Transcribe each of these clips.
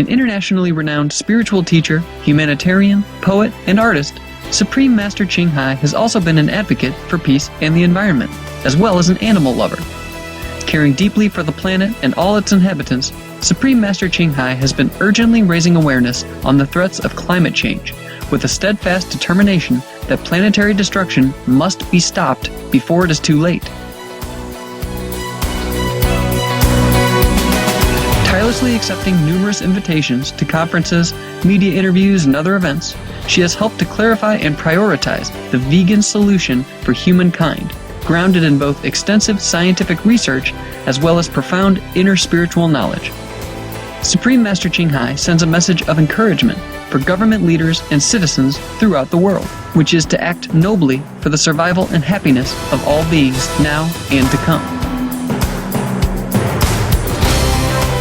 An internationally renowned spiritual teacher, humanitarian, poet, and artist, Supreme Master Ching Hai has also been an advocate for peace and the environment, as well as an animal lover. Caring deeply for the planet and all its inhabitants, Supreme Master Ching Hai has been urgently raising awareness on the threats of climate change, with a steadfast determination that planetary destruction must be stopped before it is too late. Tirelessly accepting numerous invitations to conferences, media interviews, and other events, she has helped to clarify and prioritize the vegan solution for humankind, grounded in both extensive scientific research as well as profound inner spiritual knowledge. Supreme Master Ching Hai sends a message of encouragement for government leaders and citizens throughout the world, which is to act nobly for the survival and happiness of all beings now and to come.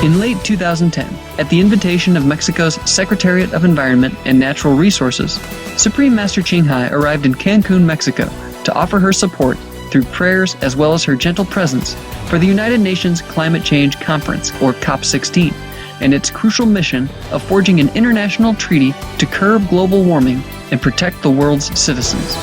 In late 2010, at the invitation of Mexico's Secretariat of Environment and Natural Resources, Supreme Master Ching Hai arrived in Cancun, Mexico, to offer her support through prayers as well as her gentle presence for the United Nations Climate Change Conference, or COP16, and its crucial mission of forging an international treaty to curb global warming and protect the world's citizens.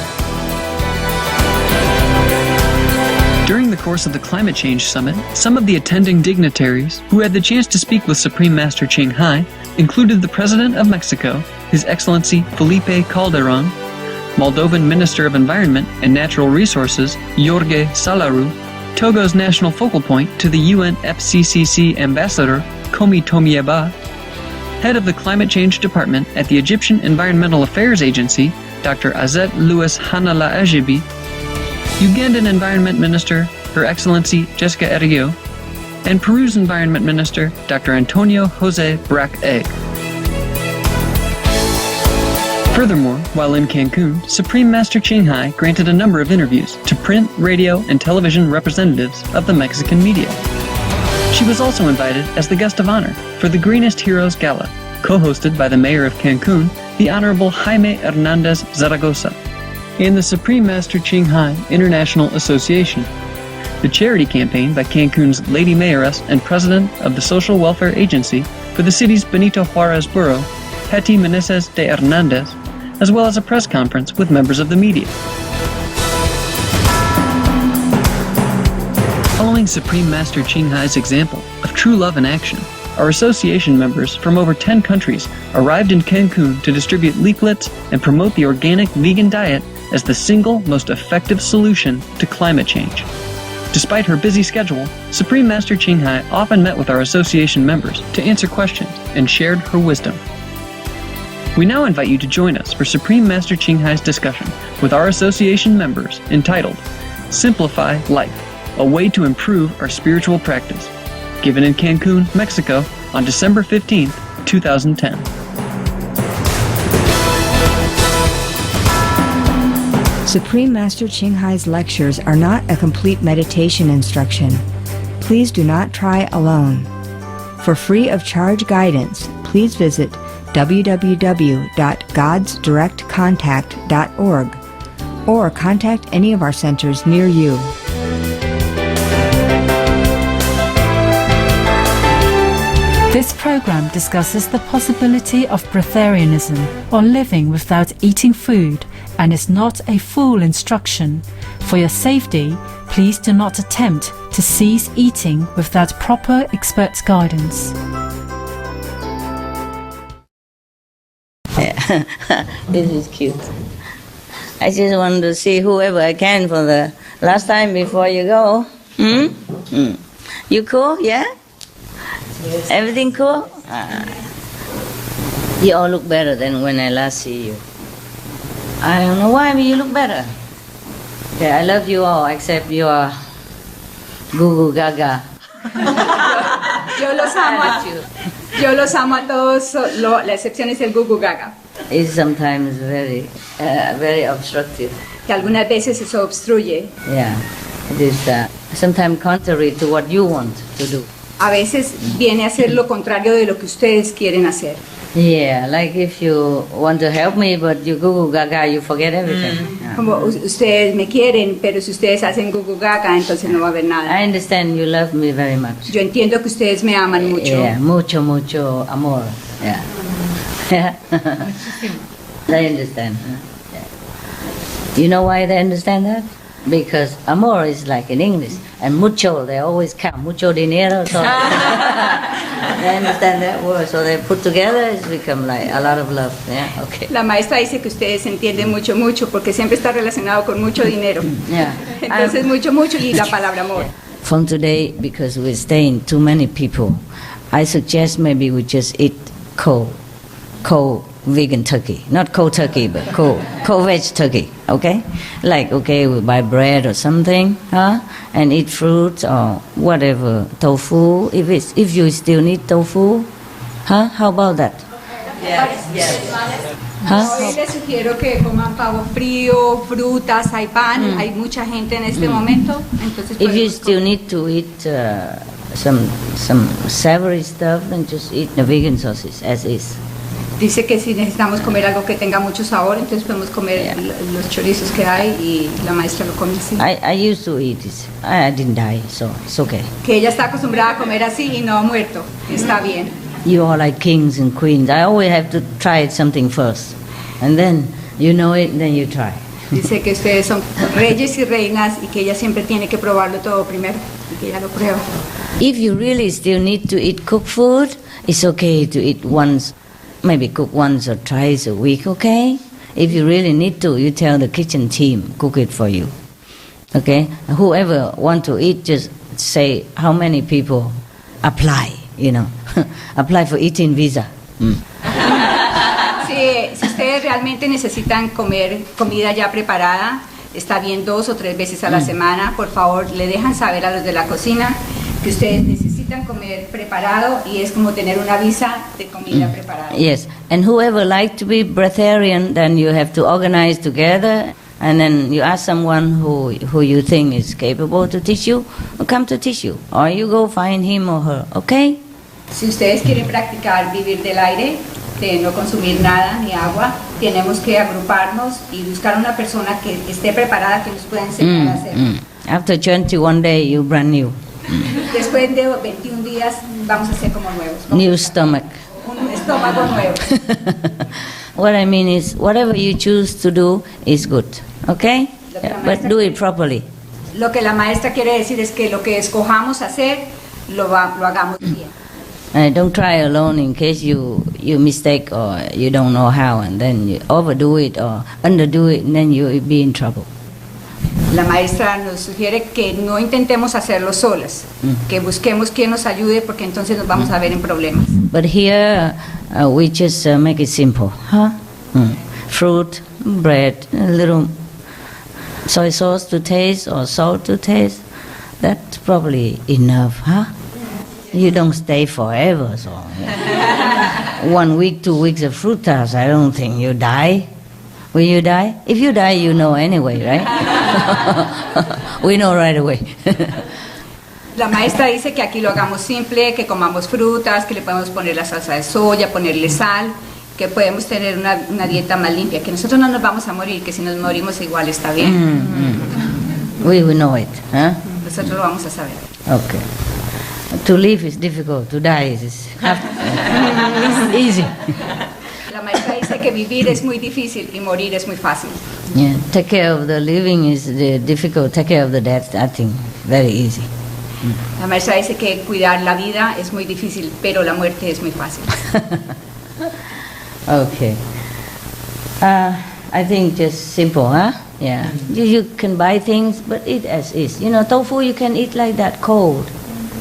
During the course of the Climate Change Summit, some of the attending dignitaries who had the chance to speak with Supreme Master Ching Hai included the President of Mexico, His Excellency Felipe Calderon, Moldovan Minister of Environment and Natural Resources, Jorge Salaru, Togo's national focal point to the UNFCCC Ambassador, Komi Tomieba, Head of the Climate Change Department at the Egyptian Environmental Affairs Agency, Dr. Azet Louis Hanala Ajibi, Ugandan Environment Minister, Her Excellency Jessica Erio, and Peru's Environment Minister, Dr. Antonio Jose Brac Egg. Furthermore, while in Cancun, Supreme Master Ching Hai granted a number of interviews to print, radio, and television representatives of the Mexican media. She was also invited as the guest of honor for the Greenest Heroes Gala, co-hosted by the Mayor of Cancun, the Honorable Jaime Hernandez Zaragoza, and the Supreme Master Ching Hai International Association, the charity campaign by Cancun's Lady Mayoress and President of the Social Welfare Agency for the city's Benito Juarez borough, Hetty Meneses de Hernandez, as well as a press conference with members of the media. Following Supreme Master Ching Hai's example of true love in action, our association members from over 10 countries arrived in Cancun to distribute leaflets and promote the organic vegan diet as the single most effective solution to climate change. Despite her busy schedule, Supreme Master Ching Hai often met with our association members to answer questions and shared her wisdom. We now invite you to join us for Supreme Master Ching Hai's discussion with our association members entitled Simplify Life, a way to improve our spiritual practice, given in Cancun, Mexico on December 15, 2010. Supreme Master Ching Hai's lectures are not a complete meditation instruction. Please do not try alone. For free of charge guidance, please visit www.godsdirectcontact.org or contact any of our centers near you. This program discusses the possibility of breatharianism, or living without eating food, and is not a full instruction. For your safety, please do not attempt to cease eating without proper expert guidance. This is cute. I just want to see whoever I can for the last time before you go. You cool? Yeah? Yes. Everything cool? You all look better than when I last see you. I don't know why, but you look better. Okay, I love you all except your Goo Goo Gaga. Yo los amo a todos, la excepción es el Goo Goo Gaga. It's sometimes very obstructive. Que algunas veces eso obstruye. Yeah, it is sometimes contrary to what you want to do. A veces viene a ser lo contrario de lo que ustedes quieren hacer. Yeah, like if you want to help me, but you Goo Goo Gaga, you forget everything. Yeah. Como ustedes me quieren, pero si ustedes hacen gugu gaga, entonces no va a haber nada. I understand you love me very much. Yo entiendo que ustedes me aman mucho. Yeah, mucho amor. Yeah. They understand. Yeah. You know why they understand that? Because amor is like in English, and mucho, they always count, mucho dinero, so they understand that word, so they put together, it's become like a lot of love, yeah, okay. La maestra dice que ustedes entienden mucho, porque siempre está relacionado con mucho dinero. Yeah. Entonces, mucho y la palabra amor. From today, because we're staying too many people, I suggest maybe we just eat cold vegan turkey. Not cold turkey, but cold veg turkey, okay? Like, okay, we buy bread or something, and eat fruits or whatever, tofu, if you still need tofu, how about that? Yes. Hoy les sugiero que coman pavo frío, frutas, hay pan, hay mucha gente en este momento, entonces If you podemos still need to eat some savory stuff, then just eat the vegan sausage as is. Dice que si necesitamos comer algo que tenga mucho sabor, entonces podemos comer Yeah. los chorizos que hay y la maestra lo come así. I used to eat this. I didn't die, so it's okay. Que ella está acostumbrada a comer así y no ha muerto. Está bien. You are like kings and queens. I always have to try something first. And then you know it, then you try. Dice que ustedes son reyes y reinas y que ella siempre tiene que probarlo todo primero y que ella lo prueba. If you really still need to eat cooked food, it's okay to eat once, maybe cook once or twice a week, okay? If you really need to, you tell the kitchen team, cook it for you. Okay? Whoever want to eat, just say how many people apply, apply for eating visa. Si ustedes realmente necesitan comer comida ya preparada, está bien 2 o 3 veces a la semana, por favor le dejan saber a los de la cocina que ustedes necesitan comer preparado y es como tener una visa de comida preparada. Yes, and whoever like to be breatharian, then you have to organize together, and then you ask someone who you think is capable to teach you, or come to teach you, or you go find him or her, okay? Si ustedes quieren practicar vivir del aire, de no consumir nada ni agua, tenemos que agruparnos y buscar una persona que esté preparada, que nos pueda enseñar a hacer. After 21 days, you brand new. Después de 21 días vamos a ser como nuevos. como New stomach. Un estómago nuevo. What I mean is, whatever you choose to do is good, okay? Yeah, but do it properly. Lo que la maestra quiere decir es que lo que escojamos hacer, lo hagamos bien. Don't try alone in case you mistake or you don't know how, and then you overdo it or underdo it, and then you'll be in trouble. La maestra nos sugiere que no intentemos hacerlo solas, que busquemos quien nos ayude porque entonces nos vamos a ver en problemas. But here we just make it simple, Fruit, bread, a little soy sauce to taste or salt to taste. That's probably enough, You don't stay forever, so 1 week, 2 weeks of fruit tarts, I don't think you die. Will you die? If you die, you know anyway, right? We know right away. La maestra dice que aquí lo hagamos simple, que comamos frutas, que le podemos poner la salsa de soya, ponerle sal, que podemos tener una dieta más limpia, que nosotros no nos vamos a morir, que si nos morimos igual está bien. We will know it, Nosotros lo vamos a saber. Okay. To live is difficult, to die is easy. La maestra dice que vivir es muy difícil y morir es muy fácil. Yeah, take care of the living is difficult, take care of the death, I think, very easy. La maestra dice que cuidar la vida es muy difícil, pero la muerte es muy fácil. Okay. I think just simple, Yeah. You can buy things, but eat as is. Tofu you can eat like that, cold.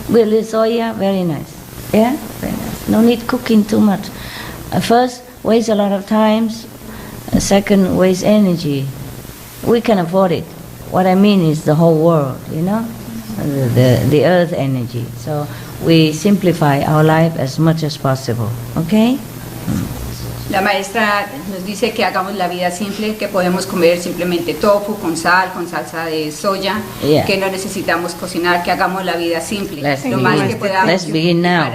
With soya, very nice. Yeah, very nice. No need cooking too much. First, waste a lot of times. Second, waste energy. We can afford it. What I mean is the whole world, the earth energy. So we simplify our life as much as possible, okay? La maestra nos dice que hagamos la vida simple, que podemos comer simplemente tofu con sal, con salsa de soya, Yeah. que no necesitamos cocinar, que hagamos la vida simple. Let's Lo begin. más que podamos. Let's begin now.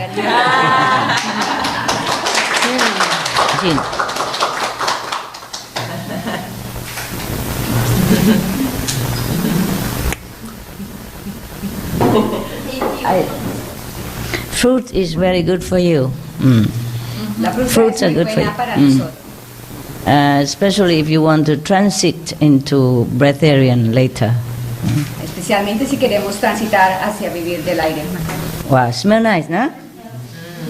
Jean. Fruit is very good for you. La fruta Fruits es are muy good for buena you. para nosotros. Especially if you want to transit into breatharian later. Especialmente si queremos transitar hacia vivir del aire. Wow, smell nice, no?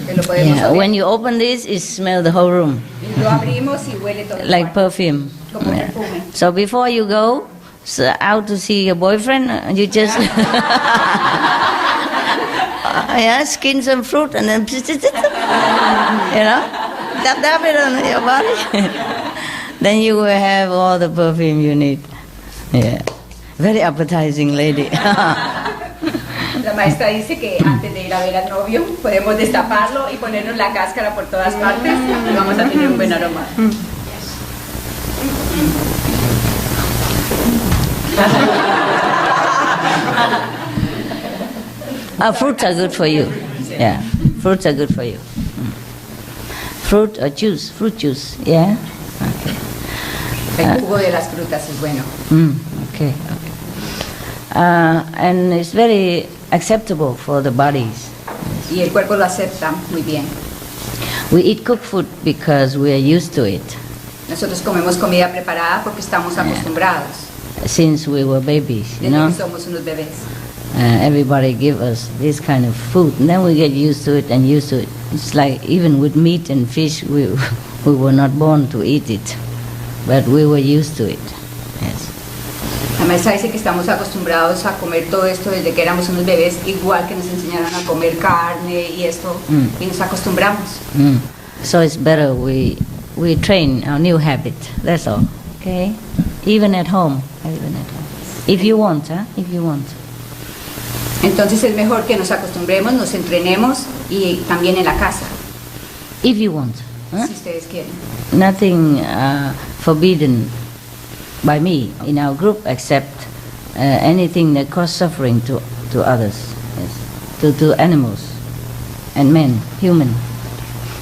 Que lo podemos Yeah. oler. When you open this, it smells the whole room, Lo abrimos y huele todo. like igual, perfume. como Yeah. perfume. So before you go out to see your boyfriend, you just yeah, skin some fruit and then you know, dab it on your body. Then you will have all the perfume you need. Yeah, very appetizing lady. La maestra dice que antes de ir a ver al novio podemos destaparlo y ponernos la cáscara por todas partes y vamos a tener un buen aroma. Fruits are good for you. Yeah, fruits are good for you. Fruit or juice, fruit juice. Yeah. El jugo de las frutas es bueno. Okay. And it's very acceptable for the bodies. Y el cuerpo lo acepta muy bien. We eat cooked food because we are used to it Nosotros comemos comida preparada porque estamos acostumbrados. since we were babies, you Desde know. que somos unos bebés. Everybody give us this kind of food, and then we get used to it and used to it. It's like even with meat and fish, we were not born to eat it, but we were used to it. Yes. La maestra dice que estamos acostumbrados a comer todo esto desde que éramos unos bebés, igual que nos enseñaron a comer carne y esto, y nos acostumbramos. So it's better we train our new habit. That's all. Okay. Even at home. If you want, If you want. Entonces es mejor que nos acostumbremos, nos entrenemos y también en la casa, If you want. si ustedes quieren. Nothing forbidden by me in our group except anything that causes suffering to others, yes. to animals and men, human.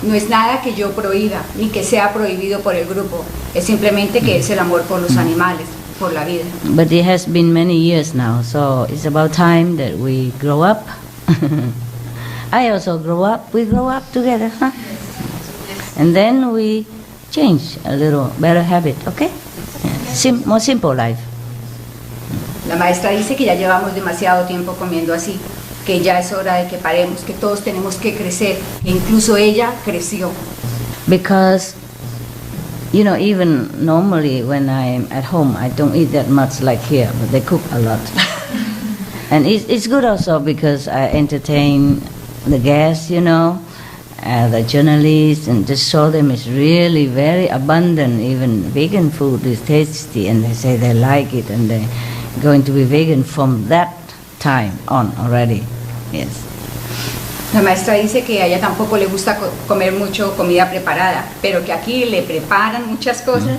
No es nada que yo prohíba, ni que sea prohibido por el grupo, es simplemente que es el amor por los animales, por la vida. But it has been many years now, so it's about time that we grow up. I also grow up, we grow up together, huh? And then we change a little better habit, okay? Yeah. More simple life. La maestra dice que ya llevamos demasiado tiempo comiendo así, que ya es hora de que paremos, que todos tenemos que crecer, e incluso ella creció. Because, you know, even normally when I'm at home, I don't eat that much like here, but they cook a lot. And it's good also because I entertain the guests, you know, the journalists, and just show them it's really very abundant. Even vegan food is tasty, and they say they like it, and they're going to be vegan from that time on already. Yes. La maestra dice que a ella tampoco le gusta comer mucho comida preparada, pero que aquí le preparan muchas cosas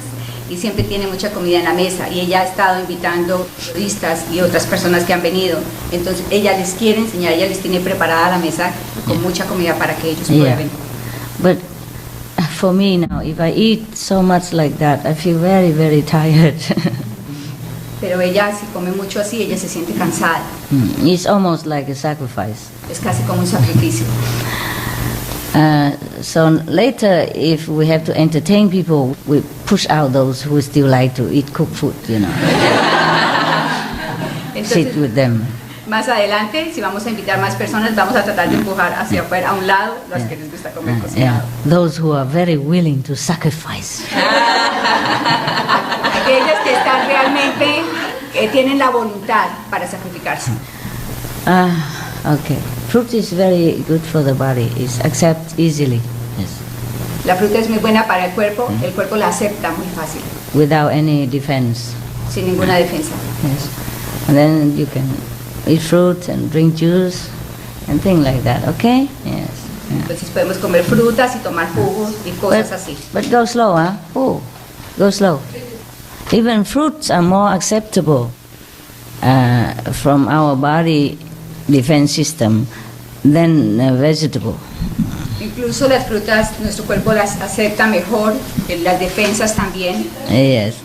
y siempre tiene mucha comida en la mesa. Y ella ha estado invitando turistas y otras personas que han venido. Entonces ella les quiere enseñar, ella les tiene preparada la mesa con mucha comida para que ellos prueben. But for me now, if I eat so much like that, I feel very, very tired. Pero ella, si come mucho así, ella se siente cansada. It's almost like a sacrifice. Es casi como un sacrificio. So later, if we have to entertain people, we push out those who still like to eat cooked food, you know. Sit Entonces, with them. más adelante, si vamos a invitar más personas, vamos a tratar de empujar hacia afuera, a un lado, los que les gusta comer cocinado. Those who are very willing to sacrifice. Aquellos que están realmente, tienen la voluntad para sacrificarse. Okay. Fruit is very good for the body. It's accepted easily. Yes. La fruta es muy buena para el cuerpo la acepta muy fácil, Without any defense. sin ninguna defensa. Yes. And then you can eat fruit and drink juice and things like that. Okay? Yes. Yeah. Entonces podemos comer frutas y tomar jugos y cosas así. But go slow, huh? Oh, go slow. Even fruits are more acceptable from our body defense system than vegetable. Incluso las frutas, nuestro cuerpo las acepta mejor, las defensas también. Yes.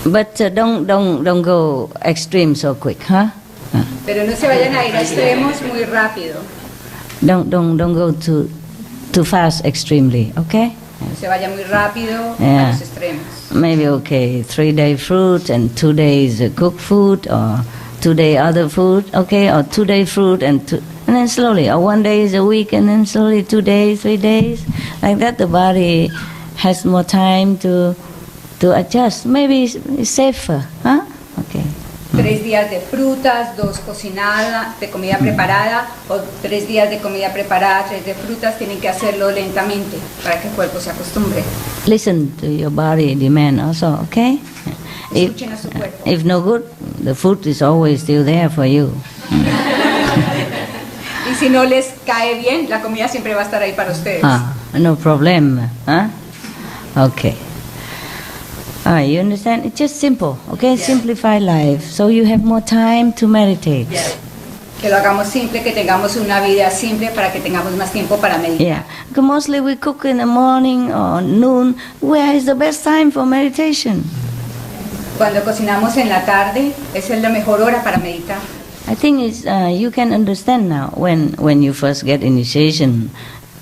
But don't go extreme so quick, huh? Pero no se vayan a ir a extremos muy rápido. Don't go too fast extremely, okay? No se vaya muy rápido Yeah. a los extremos. Maybe okay, 3-day fruit and 2 days cooked food, or 2-day other food, okay, or 2-day fruit and then slowly, or 1 day is a week and then slowly 2 days, 3 days, like that. The body has more time to adjust. Maybe it's safer, huh? Okay. 3 días de frutas, 2 cocinadas, de comida preparada, o 3 días de comida preparada, 3 de frutas. Tienen que hacerlo lentamente para que el cuerpo se acostumbre. Listen to your body demand also, okay? Escuchen a su cuerpo. If no good, the food is always still there for you. Y si no les cae bien, la comida siempre va a estar ahí para ustedes. No problem, huh? Okay. You understand? It's just simple, okay? Yeah. Simplify life, so you have more time to meditate. Que lo hagamos simple, que tengamos una vida simple para que tengamos más tiempo para meditar. Yeah, because mostly we cook in the morning or noon. Where is the best time for meditation? Cuando cocinamos en la tarde, esa es la mejor hora para meditar. I think it's, you can understand now. When you first get initiation,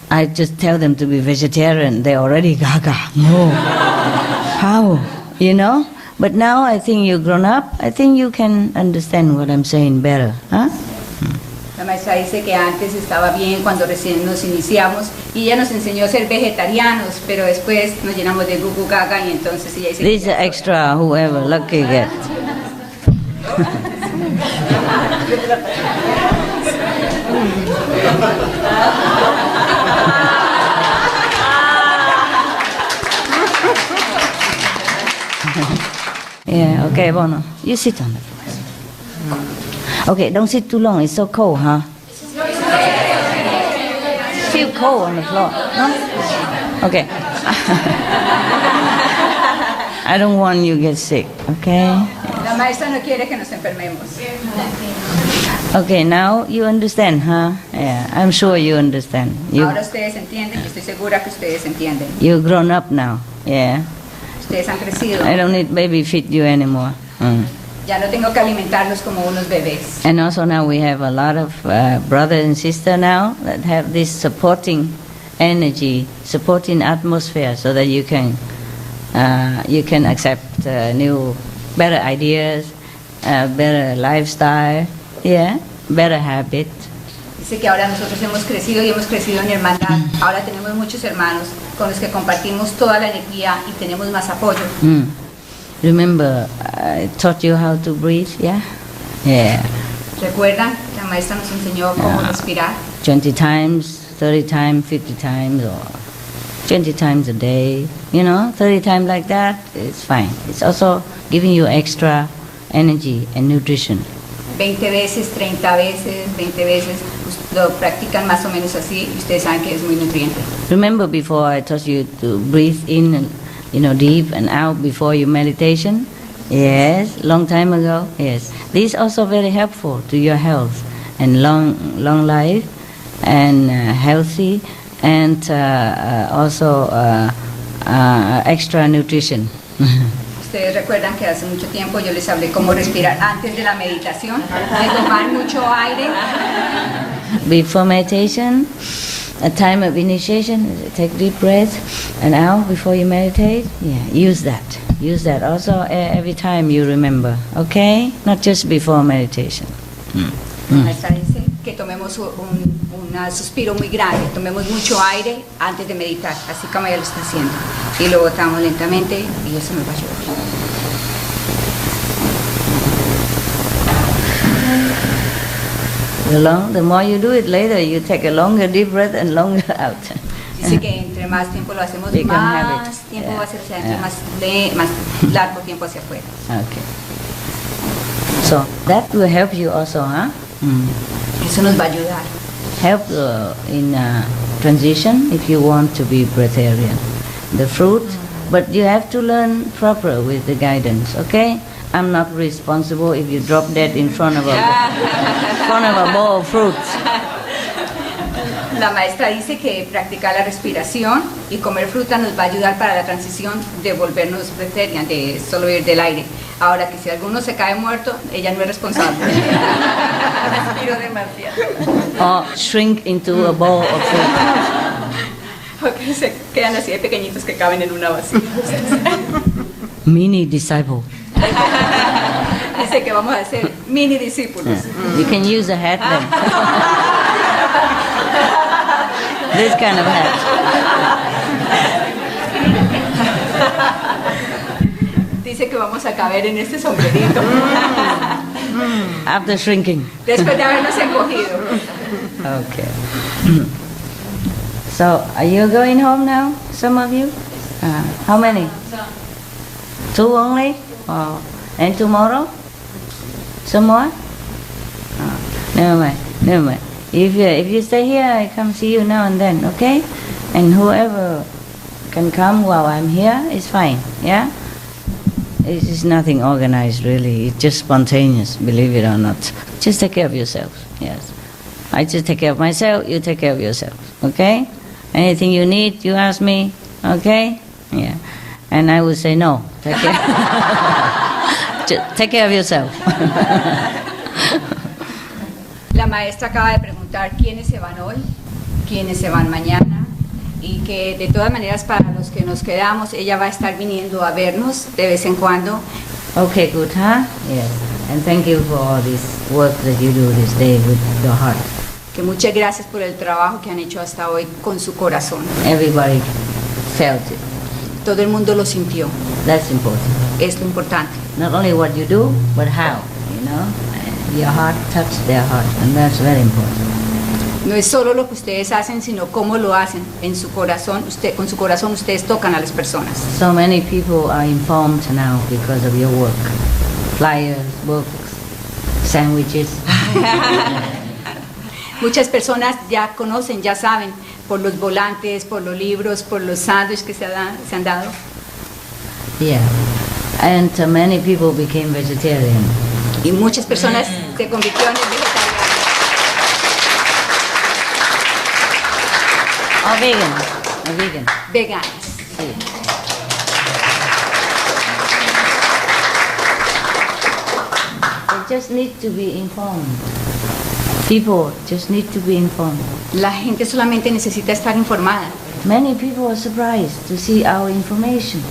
I just tell them to be vegetarian. They already gaga. No. How? You know? But now I think you've grown up. I think you can understand what I'm saying better. Huh? La maestra dice que antes estaba bien cuando recién nos iniciamos y ella nos enseñó a ser vegetarianos, pero después nos llenamos de gugu gaga y entonces ella dice This que ya extra, whoever, lucky get. Yeah, okay, Bono. You sit on the floor. Okay, don't sit too long. It's so cold, huh? Feel cold on the floor, no? Okay. I don't want you to get sick, okay? La maestra no quiere que nos enfermemos. Okay, now you understand, huh? Yeah, I'm sure you understand. Ahora ustedes entienden, estoy segura que ustedes entienden. You've grown up now, yeah. Ustedes han crecido. I don't need baby feed you anymore. Ya no tengo que alimentarlos como unos bebés. And also now we have a lot of brothers and sisters now that have this supporting energy, supporting atmosphere, so that you can accept new, better ideas, better lifestyle, yeah, better habit. Dice que ahora nosotros hemos crecido y hemos crecido en hermandad. Ahora tenemos muchos hermanos con los que compartimos toda la energía y tenemos más apoyo. Remember, I taught you how to breathe, yeah? Yeah. ¿Recuerdan? La maestra nos enseñó cómo respirar. 20 times, 30 times, 50 times, or 20 times a day, 30 times like that, it's fine. It's also giving you extra energy and nutrition. 20 veces, 30 veces, 20 veces, lo practican más o menos así y ustedes saben que es muy nutriente. Remember before I taught you to breathe in and deep and out before your meditation? Yes, long time ago. Yes, this is also very helpful to your health and long life and healthy and also extra nutrition. Ustedes recuerdan que hace mucho tiempo yo les hablé cómo respirar antes de la meditación, de tomar mucho aire. Before meditation, a time of initiation, take deep breath and out before you meditate. Yeah, use that. Use that also every time you remember, okay? Not just before meditation. La maestra dice que tomemos un suspiro muy grande, tomemos mucho aire antes de meditar, así como ella lo está haciendo. Y lo botamos lentamente y eso nos va a ayudar. The more you do it later, you take a longer deep breath and longer out. Dice que entre más tiempo lo hacemos, Become más habit. tiempo va a ser, o sea, Yeah. entre más largo tiempo hacia afuera. Okay. So that will help you also, huh? Eso nos va a ayudar. Help in transition if you want to be breatharian. The fruit, but you have to learn proper with the guidance, okay? I'm not responsible if you drop dead in front of a bowl of fruits. La maestra dice que practicar la respiración y comer fruta nos va a ayudar para la transición de volvernos breatharian, de solo ir del aire. Ahora que si alguno se cae muerto, ella no es responsable. Respiro demasiado. Or shrink into a ball of fruit. Porque se quedan así de pequeñitos que caben en una vasija. Mini disciple. Dice que vamos a ser mini discípulos. You can use a hat then. This kind of hat. Dice que vamos a caber en este sombrerito. After shrinking. Después de habernos encogido. Okay. So, are you going home now, some of you? How many? Two only? And tomorrow? Some more? Never mind, never mind. If you stay here, I come see you now and then, okay? And whoever can come while I'm here is fine, yeah? It is nothing organized really, it's just spontaneous, believe it or not. Just take care of yourselves, yes. I just take care of myself, you take care of yourself, okay? Anything you need, you ask me, okay? Yeah. And I would say no, take care. Just take care of yourself. La maestra acaba de preguntar quiénes se van hoy, quiénes se van mañana, y que de todas maneras para los que nos quedamos, ella va a estar viniendo a vernos de vez en cuando. Okay, good, huh? Yes. And thank you for all this work that you do this day with your heart. Que muchas gracias por el trabajo que han hecho hasta hoy con su corazón. Everybody felt it. Todo el mundo lo sintió. That's important. Es lo importante. Not only what you do, but how, you know? Your heart touched their heart, and that's very important. No es solo lo que ustedes hacen, sino cómo lo hacen. En su corazón, con su corazón ustedes tocan a las personas. So many people are informed now because of your work. Flyers, books, sandwiches. Muchas personas ya conocen, ya saben, por los volantes, por los libros, por los sándwiches que se han dado. Yeah. And many people became vegetarian. Y muchas personas se convirtieron en vegetarianas. Or vegan. Or vegan. Veganas. Sí. They just need to be informed. People just need to be informed. La gente solamente necesita estar informada. Many people are surprised to see our information.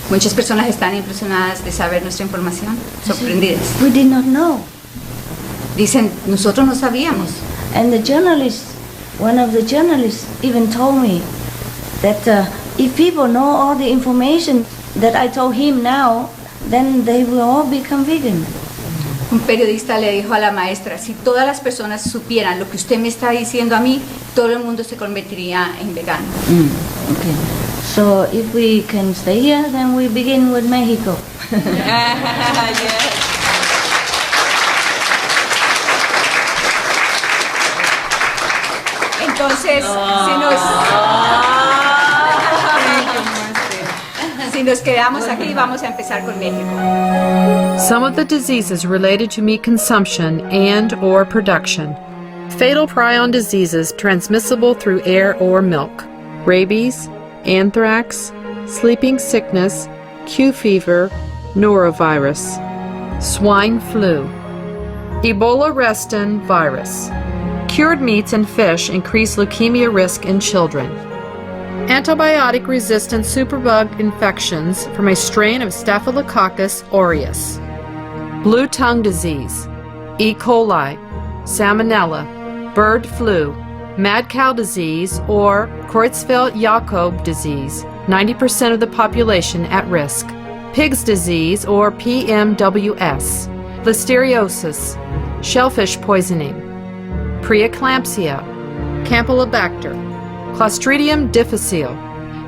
Muchas personas están impresionadas de saber nuestra información, sorprendidas. We did not know. Dicen, nosotros no sabíamos. And the journalist, one of the journalists even told me that if people know all the information that I told him now, then they will all become vegan. Un periodista le dijo a la maestra, si todas las personas supieran lo que usted me está diciendo a mí, todo el mundo se convertiría en vegano. Okay. So if we can stay here, then we begin with Mexico. Entonces, si nos quedamos aquí, vamos a empezar con México. Some of the diseases related to meat consumption and or production. Fatal prion diseases transmissible through air or milk. Rabies, anthrax, sleeping sickness, Q fever, norovirus. Swine flu. Ebola restin virus. Cured meats and fish increase leukemia risk in children. Antibiotic-resistant superbug infections from a strain of Staphylococcus aureus. Blue tongue disease, E. coli, salmonella, bird flu, mad cow disease, or Creutzfeldt-Jakob disease, 90% of the population at risk. Pig's disease, or PMWS, listeriosis, shellfish poisoning, preeclampsia, Campylobacter, Clostridium difficile,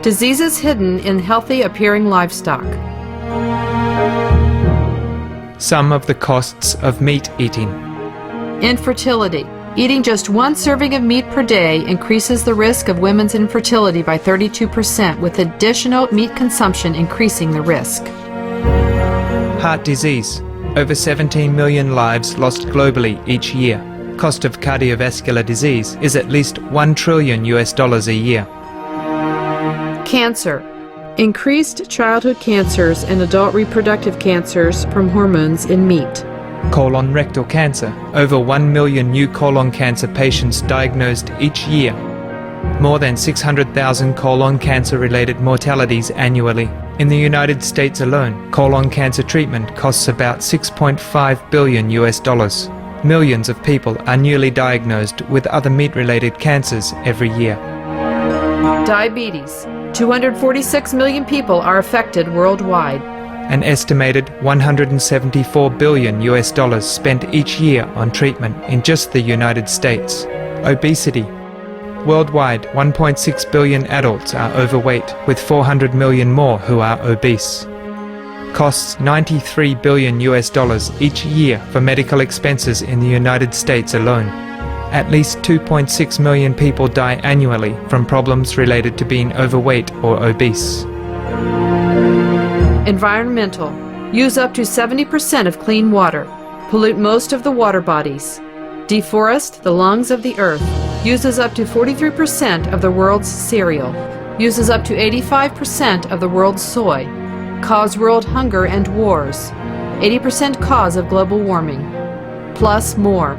diseases hidden in healthy appearing livestock. Some of the costs of meat eating. Infertility. Eating just one serving of meat per day increases the risk of women's infertility by 32%, with additional meat consumption increasing the risk. Heart disease. Over 17 million lives lost globally each year. Cost of cardiovascular disease is at least $1 trillion a year. Cancer. Increased childhood cancers and adult reproductive cancers from hormones in meat. Colon rectal cancer. Over 1 million new colon cancer patients diagnosed each year. More than 600,000 colon cancer-related mortalities annually. In the United States alone, colon cancer treatment costs about $6.5 billion. Millions of people are newly diagnosed with other meat-related cancers every year. Diabetes. 246 million people are affected worldwide. An estimated $174 billion spent each year on treatment in just the United States. Obesity. Worldwide, 1.6 billion adults are overweight, with 400 million more who are obese. Costs $93 billion each year for medical expenses in the United States alone. At least 2.6 million people die annually from problems related to being overweight or obese. Environmental. Use up to 70% of clean water. Pollute most of the water bodies. Deforest the lungs of the earth. Uses up to 43% of the world's cereal. Uses up to 85% of the world's soy. Cause world hunger and wars. 80% cause of global warming. Plus more.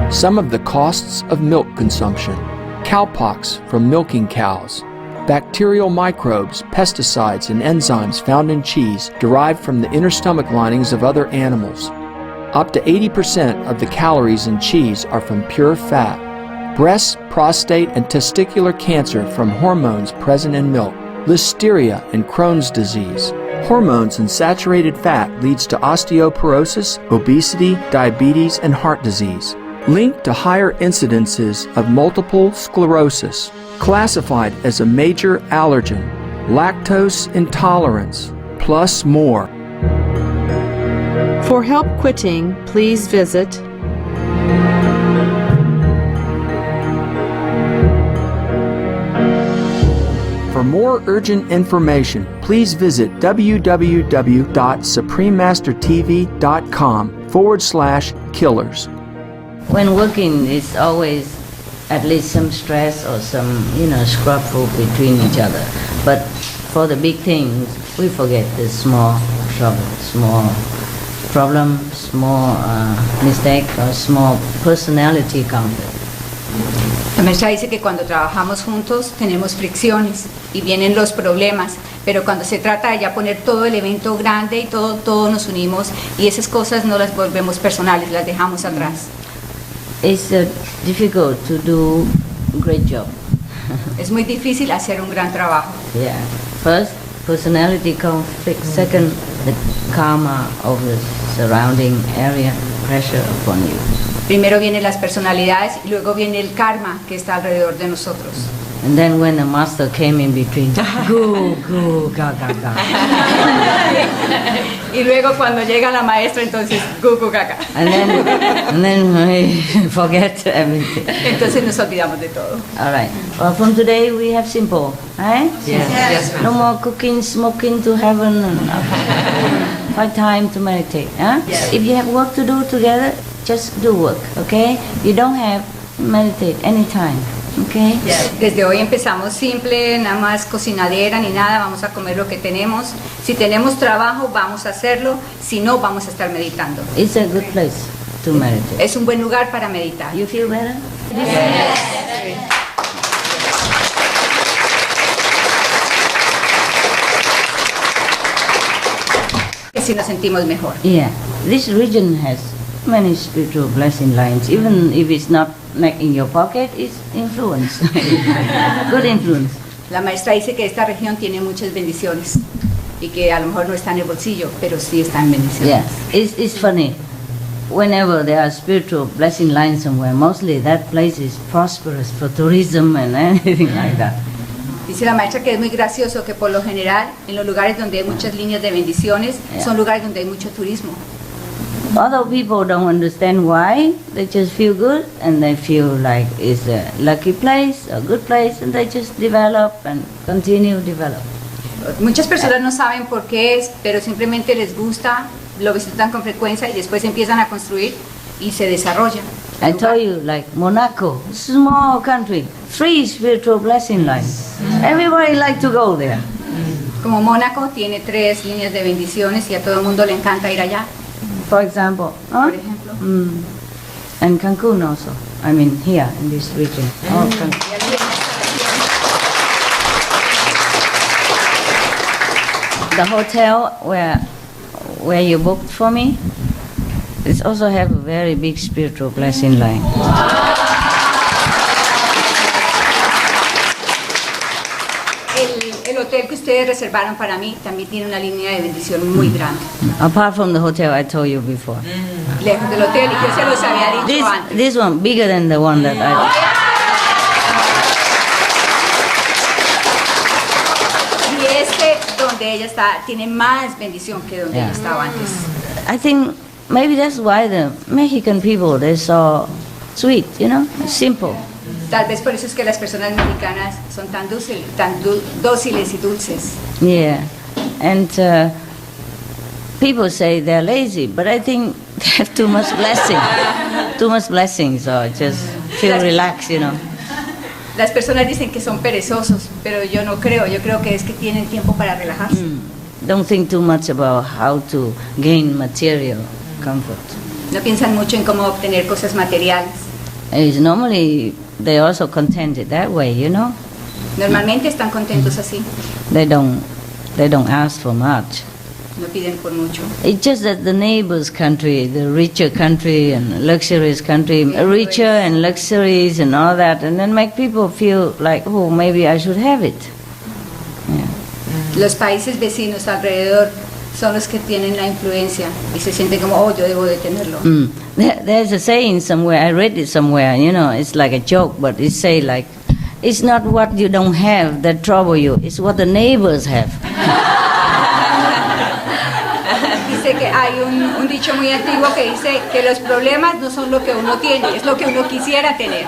Some of the costs of milk consumption. Cowpox from milking cows. Bacterial microbes, pesticides, and enzymes found in cheese derived from the inner stomach linings of other animals. Up to 80% of the calories in cheese are from pure fat. Breast, prostate, and testicular cancer from hormones present in milk. Listeria and Crohn's disease. Hormones in saturated fat leads to osteoporosis, obesity, diabetes, and heart disease. Linked to higher incidences of multiple sclerosis. Classified as a major allergen. Lactose intolerance. Plus more. For help quitting, please visit For more urgent information, please visit www.suprememastertv.com/killers. When working, it's always at least some stress or some, scrupful between each other. But for the big things, we forget the small trouble, small problem, small mistake, or small personality conflict. La maestra dice que cuando trabajamos juntos tenemos fricciones y vienen los problemas, pero cuando se trata de ya poner todo el evento grande y todo nos unimos y esas cosas no las volvemos personales, las dejamos atrás. It's difficult to do a great job. Es muy difícil hacer un gran trabajo. Yeah. First, personality conflict. Second, the karma of the surrounding area, pressure upon you. Primero vienen las personalidades y luego viene el karma que está alrededor de nosotros. And then when the master came in between, go, ga, ga, ga. Y luego cuando llega la maestra, entonces, gu, gu, ga, ga. And then we forget everything. Entonces nos olvidamos de todo. All right. Well, from today we have simple, right? Yes. No more cooking, smoking to heaven. Find time to meditate. Huh? Yes. If you have work to do together, just do work, okay? You don't have, meditate anytime. Okay. Desde hoy empezamos simple, nada más cocinadera ni nada, vamos a comer lo que tenemos. Si tenemos trabajo, vamos a hacerlo, si no, vamos a estar meditando. It's a good place to meditate. Es un buen lugar para meditar. You feel better? Yes. Si nos sentimos mejor. Yeah. This region has many spiritual blessing lines, even if it's not like in your pocket, it's influence. Good influence. La maestra dice que esta región tiene muchas bendiciones y que a lo mejor no está en el bolsillo, pero sí está en bendiciones. Yeah, it's funny. Whenever there are spiritual blessing lines somewhere, mostly that place is prosperous for tourism and anything like that. Dice la maestra que es muy gracioso que por lo general en los lugares donde hay muchas líneas de bendiciones son lugares donde hay mucho turismo. Other people don't understand why, they just feel good and they feel like it's a lucky place, a good place, and they just develop and continue develop. Muchas personas no saben por qué es, pero simplemente les gusta, lo visitan con frecuencia y después empiezan a construir y se desarrolla. I told you, like Monaco, small country, 3 spiritual blessing lines. Everybody like to go there. Como Mónaco tiene 3 líneas de bendiciones y a todo el mundo le encanta ir allá. For example, Por ejemplo. And Cancun also. I mean, here in this region. Oh, Cancun. The hotel where you booked for me, it also have a very big spiritual blessing line. El hotel que ustedes reservaron para mí también tiene una línea de bendición muy grande. Apart from the hotel I told you before. Lejos del hotel, y yo se los había dicho antes. This one bigger than the one that I Y donde ella está tiene más bendición que donde ella estaba antes. I think maybe that's why the Mexican people, they're so sweet, you know, simple. Tal vez por eso es que las personas mexicanas son tan dóciles y dulces. Yeah, and people say they're lazy, but I think they have too much blessing, so just feel relaxed, you know. Las personas dicen que son perezosos, pero yo no creo. Yo creo que es que tienen tiempo para relajarse. Don't think too much about how to gain material comfort. No piensan mucho en cómo obtener cosas materiales. It's normally they're also contented that way, you know. Normalmente están contentos así. They don't ask for much. No piden por mucho. It's just that the neighbor's country, the richer country and luxurious country, richer and luxuries and all that, and then make people feel like, oh, maybe I should have it. Yeah. Los países vecinos alrededor son los que tienen la influencia y se sienten como, oh, yo debo de tenerlo. There's a saying somewhere, I read it somewhere, you know, it's like a joke, but it say like, it's not what you don't have that trouble you, it's what the neighbors have. Dice que hay un dicho muy antiguo que dice que los problemas no son lo que uno tiene, es lo que uno quisiera tener.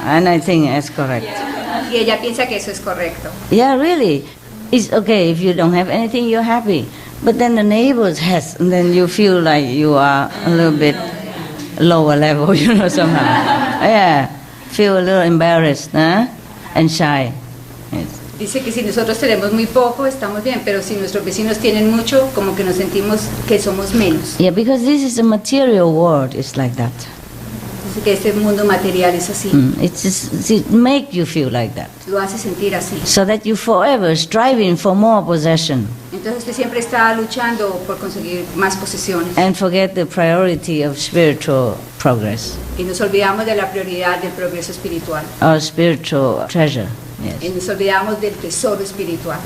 And I think that's correct. Y ella piensa que eso es correcto. Yeah, really. It's okay if you don't have anything, you're happy. But then the neighbors has, and then you feel like you are a little bit lower level, you know, somehow. Yeah, feel a little embarrassed, and shy. Yes. Dice que si nosotros tenemos muy poco, estamos bien, pero si nuestros vecinos tienen mucho, como que nos sentimos que somos menos. Yeah, because this is a material world, it's like that. Dice que este mundo material es así. It make you feel like that. Lo hace sentir así. So that you forever striving for more possession. Entonces usted siempre está luchando por conseguir más posesiones. And forget the priority of spiritual progress. Y nos olvidamos de la prioridad del progreso espiritual. Or spiritual treasure. Yes. Y nos olvidamos del tesoro espiritual.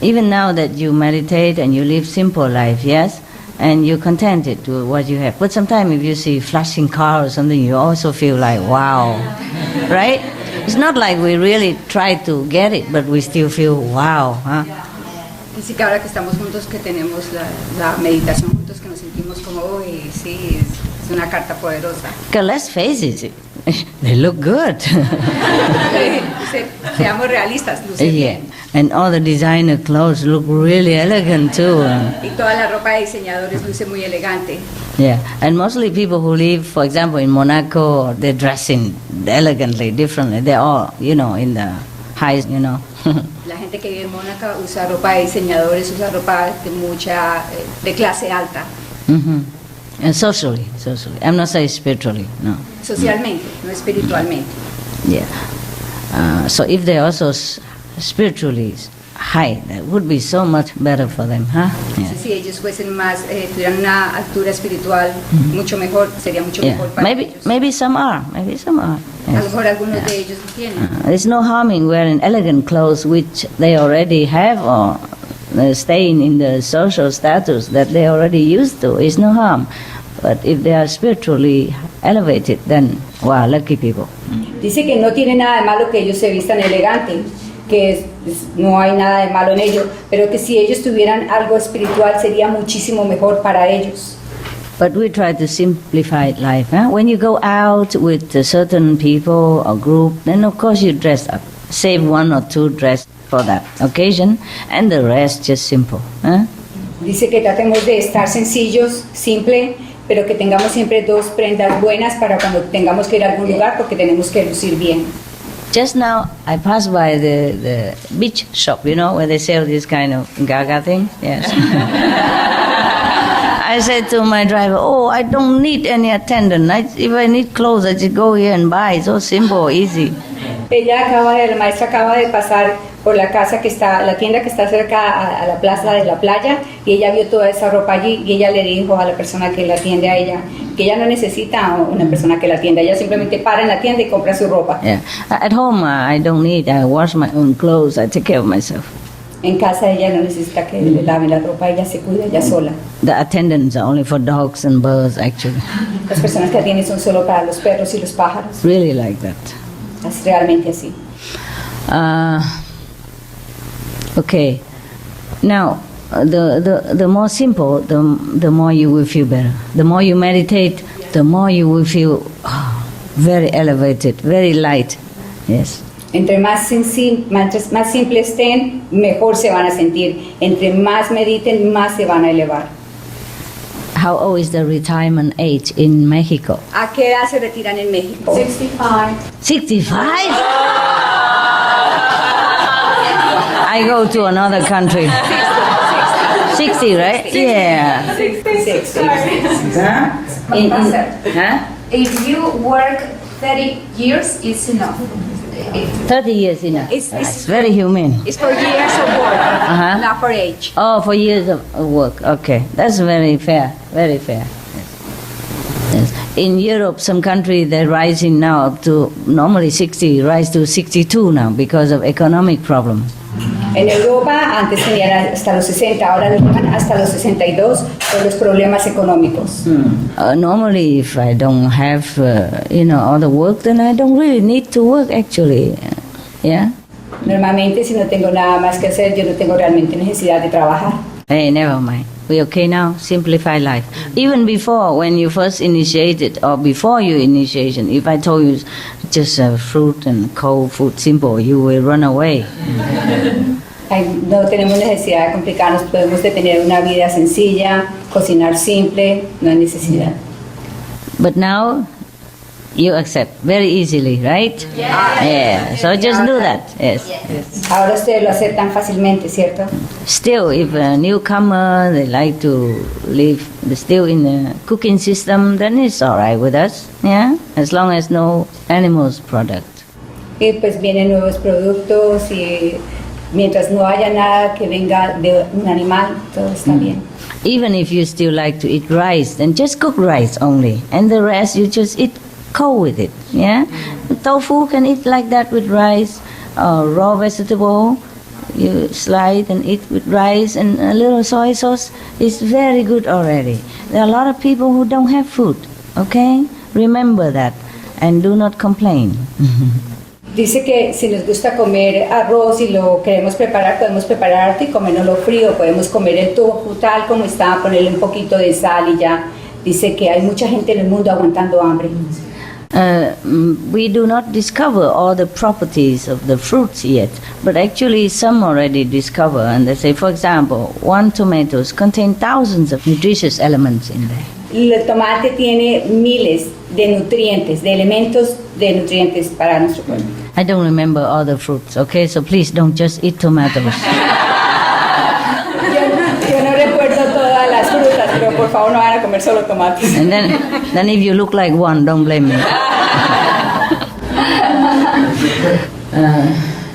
Even now that you meditate and you live simple life, yes, and you're contented with what you have. But sometimes if you see flashing car or something, you also feel like, wow, right? It's not like we really try to get it, but we still feel, wow, huh? Dice que ahora que estamos juntos, que tenemos la meditación juntos, que nos sentimos como, uy, sí, es una carta poderosa. Because let's face it, they look good. Seamos realistas, luce Yeah, bien. and all the designer clothes look really elegant too. Y toda la ropa de diseñadores luce muy elegante. Yeah, and mostly people who live, for example, in Monaco, they're dressing elegantly, differently. They're all, you know, in the high, you know. La gente que vive en Mónaco usa ropa de diseñadores, usa ropa de clase alta. And socially. I'm not saying spiritually, no. Socialmente, no espiritualmente. Yeah. So if they're also spiritually high, that would be so much better for them, huh? Yeah. Si ellos fuesen más, tuvieran una altura espiritual mucho mejor, sería mucho mejor para ellos. Maybe some are. A lo Yes. mejor algunos de ellos lo tienen. There's no harm in wearing elegant clothes which they already have or staying in the social status that they already used to. It's no harm. But if they are spiritually elevated, then, wow, lucky people. Dice que no tiene nada de malo que ellos se vistan elegante, que no hay nada de malo en ello, pero que si ellos tuvieran algo espiritual sería muchísimo mejor para ellos. But we try to simplify life. Huh? When you go out with certain people or group, then of course you dress up. Save one or two dress for that occasion, and the rest just simple. Huh? Dice que tratemos de estar sencillos, simple, pero que tengamos siempre 2 prendas buenas para cuando tengamos que ir a algún lugar porque tenemos que lucir bien. Just now, I passed by the beach shop, you know, where they sell this kind of gaga thing. Yes. I said to my driver, "Oh, I don't need any attendant. If I need clothes, I just go here and buy. It's so simple, easy." La maestra acaba de pasar por la tienda que está cerca a la plaza de la playa, y ella vio toda esa ropa allí, y ella le dijo a la persona que la atiende a ella que ella no necesita una persona que la atienda, ella simplemente para en la tienda y compra su ropa. Yeah. At home, I don't need. I wash my own clothes. I take care of myself. En casa ella no necesita que le laven la ropa, ella se cuida ella sola. The attendants are only for dogs and birds, actually. Las personas que atienden son solo para los perros y los pájaros. Really like that. Es realmente así. Okay. Now, the more simple, the more you will feel better. The more you meditate, the more you will feel very elevated, very light. Yes. Entre más simple estén, mejor se van a sentir. Entre más mediten, más se van a elevar. How old is the retirement age in Mexico? ¿A qué edad se retiran en México? 65. 65? I go to another country. 60, right? Yeah. 66. Huh? Huh? If you work 30 years, it's enough. 30 years enough. It's very humane. It's for years of work, Uh-huh. not for age. Oh, for years of work. Okay, that's very fair. Very fair. Yes. In Europe, some countries they're rising now up to normally 60, rise to 62 now because of economic problem. En Europa antes tenían hasta los 60, ahora lo llevan hasta los 62 por los problemas económicos. Normally, if I don't have all the work, then I don't really need to work actually. Yeah. Normalmente si no tengo nada más que hacer, yo no tengo realmente necesidad de trabajar. Hey, never mind. We okay now? Simplify life. Even before, when you first initiated, or before your initiation, if I told you just fruit and cold food, simple, you will run away. No tenemos necesidad de complicarnos, podemos tener una vida sencilla, cocinar simple, no hay necesidad. But now, you accept very easily, right? Yeah. So just do that. Yes. Ahora ustedes lo aceptan fácilmente, ¿cierto? Still, if a newcomer, they like to live still in the cooking system, then it's all right with us, yeah? As long as no animals product. Y pues vienen nuevos productos y mientras no haya nada que venga de un animal, todo está bien. Even if you still like to eat rice, then just cook rice only, and the rest you just eat cold with it, yeah? Tofu can eat like that with rice, raw vegetable, you slide and eat with rice and a little soy sauce is very good already. There are a lot of people who don't have food, okay? Remember that and do not complain. Dice que si nos gusta comer arroz y lo queremos preparar, podemos preparar harto y comerlo frío, podemos comer el tofu tal como está, ponerle un poquito de sal y ya. Dice que hay mucha gente en el mundo aguantando hambre. We do not discover all the properties of the fruits yet, but actually some already discover, and they say, for example, one tomato contains thousands of nutritious elements in there. El tomate tiene miles de nutrientes, de elementos de nutrientes para nuestro cuerpo. I don't remember all the fruits, okay? So please don't just eat tomatoes. Yo no recuerdo todas las frutas, pero por favor no van a comer solo tomates. And then if you look like one, don't blame me.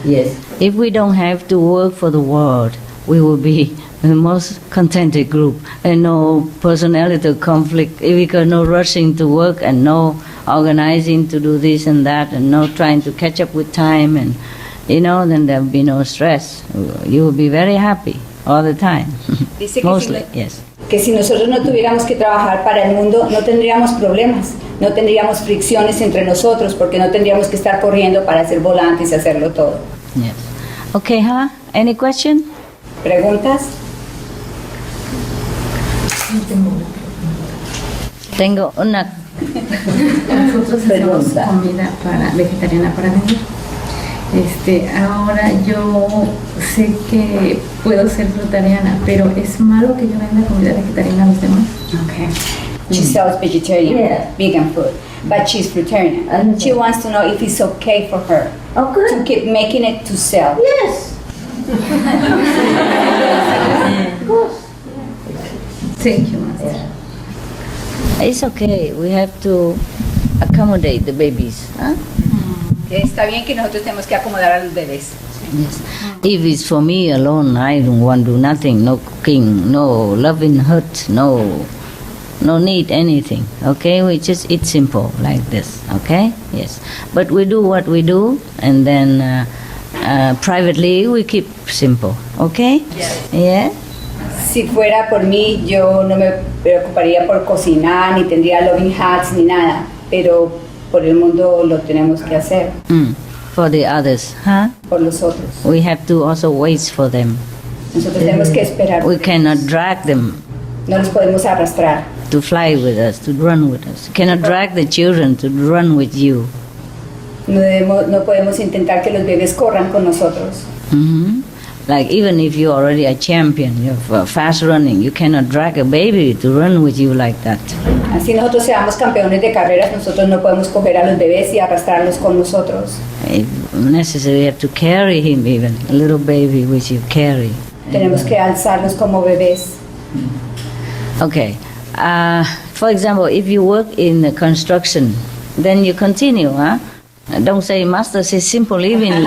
Yes. If we don't have to work for the world, we will be the most contented group, and no personality conflict, because no rushing to work and no organizing to do this and that, and no trying to catch up with time, and then there will be no stress. You will be very happy all the time. Mostly, yes. Que si nosotros no tuviéramos que trabajar para el mundo, no tendríamos problemas, no tendríamos fricciones entre nosotros, porque no tendríamos que estar corriendo para hacer volantes y hacerlo todo. Yes. Okay, Any question? ¿Preguntas? Tengo una Nosotros hacemos comida vegetariana para vender Ahora yo sé que puedo ser frutariana, pero es malo que yo venda comida vegetariana a los demás. Okay. She sells vegetarian, vegan food, but she's fruitarian. She wants to know if it's okay for her to keep making it to sell. Yes. Of course. Thank you, Master. It's okay. We have to accommodate the babies. Huh? Está bien que nosotros tenemos que acomodar a los bebés. Yes. If it's for me alone, I don't want to do nothing, no cooking, no loving hurt, no need anything. Okay, we just eat simple like this. Okay, yes. But we do what we do, and then privately we keep simple. Okay. Yes. Yeah. Si fuera por mí, yo no me preocuparía por cocinar, ni tendría loving hats, ni nada. Pero por el mundo lo tenemos que hacer. For the others, huh? Por los otros. We have to also wait for them. Nosotros tenemos que esperar. We cannot drag them No los podemos arrastrar. to fly with us, to run with us. You cannot drag the children to run with you. No podemos intentar que los bebés corran con nosotros. Like even if you're already a champion, you're fast running, you cannot drag a baby to run with you like that. Así nosotros seamos campeones de carreras, nosotros no podemos coger a los bebés y arrastrarlos con nosotros. If necessary, you have to carry him even, a little baby which you carry. Tenemos que alzarlos como bebés. Okay. For example, if you work in the construction, then you continue, huh? Don't say, Master, say simple living.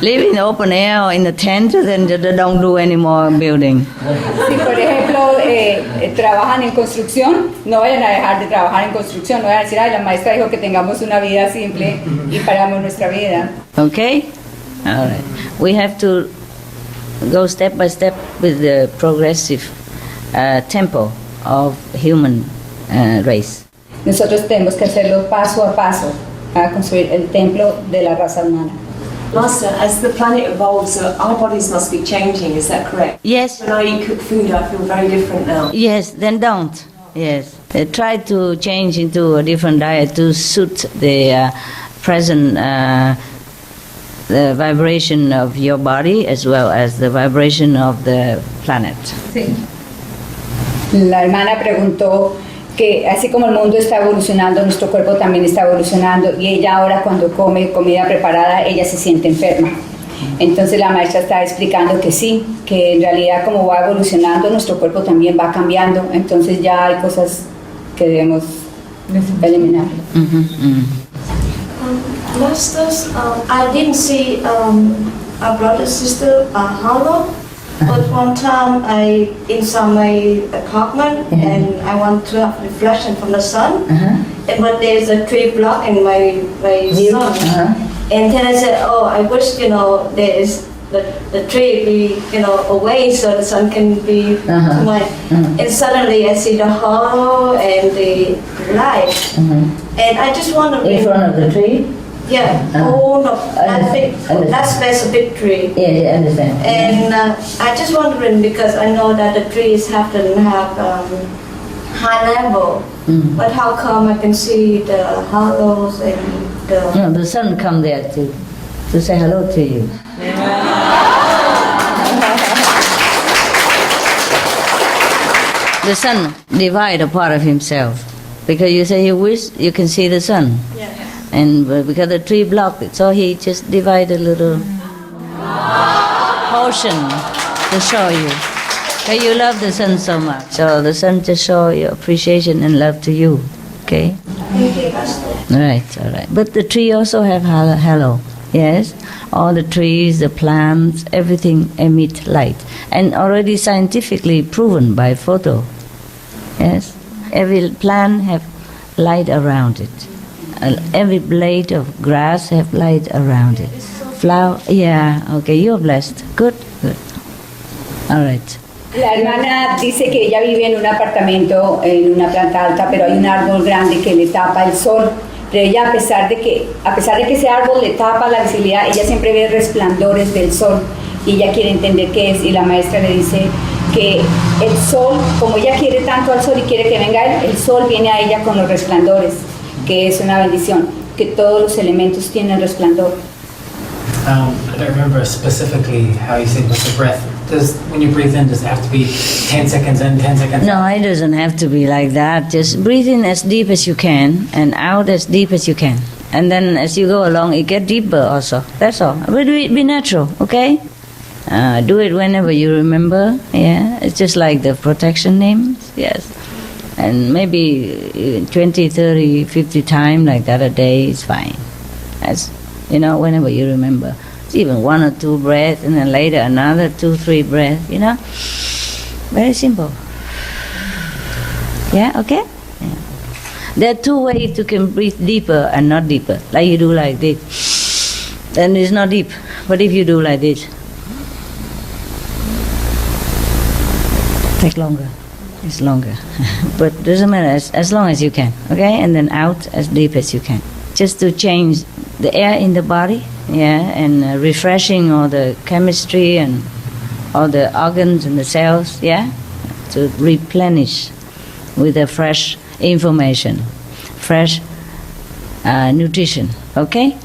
Live in the open air or in the tent, then don't do any more building. Si por ejemplo trabajan en construcción, no vayan a dejar de trabajar en construcción, no vayan a decir, ay, la maestra dijo que tengamos una vida simple y paramos nuestra vida. Okay? All right. We have to go step by step with the progressive tempo of human race. Nosotros tenemos que hacerlo paso a paso para construir el templo de la raza humana. Master, as the planet evolves, our bodies must be changing, is that correct? Yes. When I eat cooked food, I feel very different now. Yes, then don't. Yes. Try to change into a different diet to suit the present the vibration of your body as well as the vibration of the planet. Sí. La hermana preguntó que así como el mundo está evolucionando, nuestro cuerpo también está evolucionando y ella ahora cuando come comida preparada, ella se siente enferma. Entonces la maestra está explicando que sí, que en realidad como va evolucionando, nuestro cuerpo también va cambiando, entonces ya hay cosas que debemos eliminar. Masters, I didn't see a brother sister hollow. But one time I inside my apartment and I want to have reflection from the sun. But there's a tree blocking my sun. And then I said, oh, I wish there is the tree be away so the sun can be to my. And suddenly I see the hollow and the light. And I just want to in front of the tree. Yeah, oh no, I think that space a big tree. Yeah, I understand. And I just wondering because I know that the trees have high level, but how come I can see the hollows and the... No, the sun come there to say hello to you. The sun divide a part of himself because you say you wish you can see the sun. Yeah. And because the tree blocked it, so he just divided a little portion to show you. Okay, you love the sun so much, so the sun just show your appreciation and love to you. Okay. Thank you, Master. All right. But the tree also have halo. Yes, all the trees, the plants, everything emit light, and already scientifically proven by photo. Yes, every plant have light around it. Every blade of grass have light around it. Flower, yeah, okay, you're blessed. Good. All right. La hermana dice que ella vive en un apartamento, en una planta alta, pero hay un árbol grande que le tapa el sol. Pero ella, a pesar de que ese árbol le tapa la visibilidad, ella siempre ve resplandores del sol y ella quiere entender qué es. Y la maestra le dice que el sol, como ella quiere tanto al sol y quiere que venga él, el sol viene a ella con los resplandores, que es una bendición. que todos los elementos tienen resplandor. I don't remember specifically how you said with the breath. When you breathe in, does it have to be 10 seconds in, 10 seconds No, out? it doesn't have to be like that. Just breathe in as deep as you can and out as deep as you can. And then as you go along, it gets deeper also. That's all. But be natural, okay? Do it whenever you remember. Yeah, it's just like the protection names. Yes. And maybe 20, 30, 50 times like that a day is fine. That's, whenever you remember. It's even 1 or 2 breaths, and then later another 2, 3 breaths, Very simple. Yeah, okay? Yeah. There are 2 ways you can breathe deeper and not deeper. Like you do like this. Then it's not deep. But if you do like this, take longer. It's longer. But doesn't matter, as long as you can, okay? And then out as deep as you can. Just to change the air in the body, and refreshing all the chemistry and all the organs and the cells, to replenish with a fresh information, fresh nutrition, okay?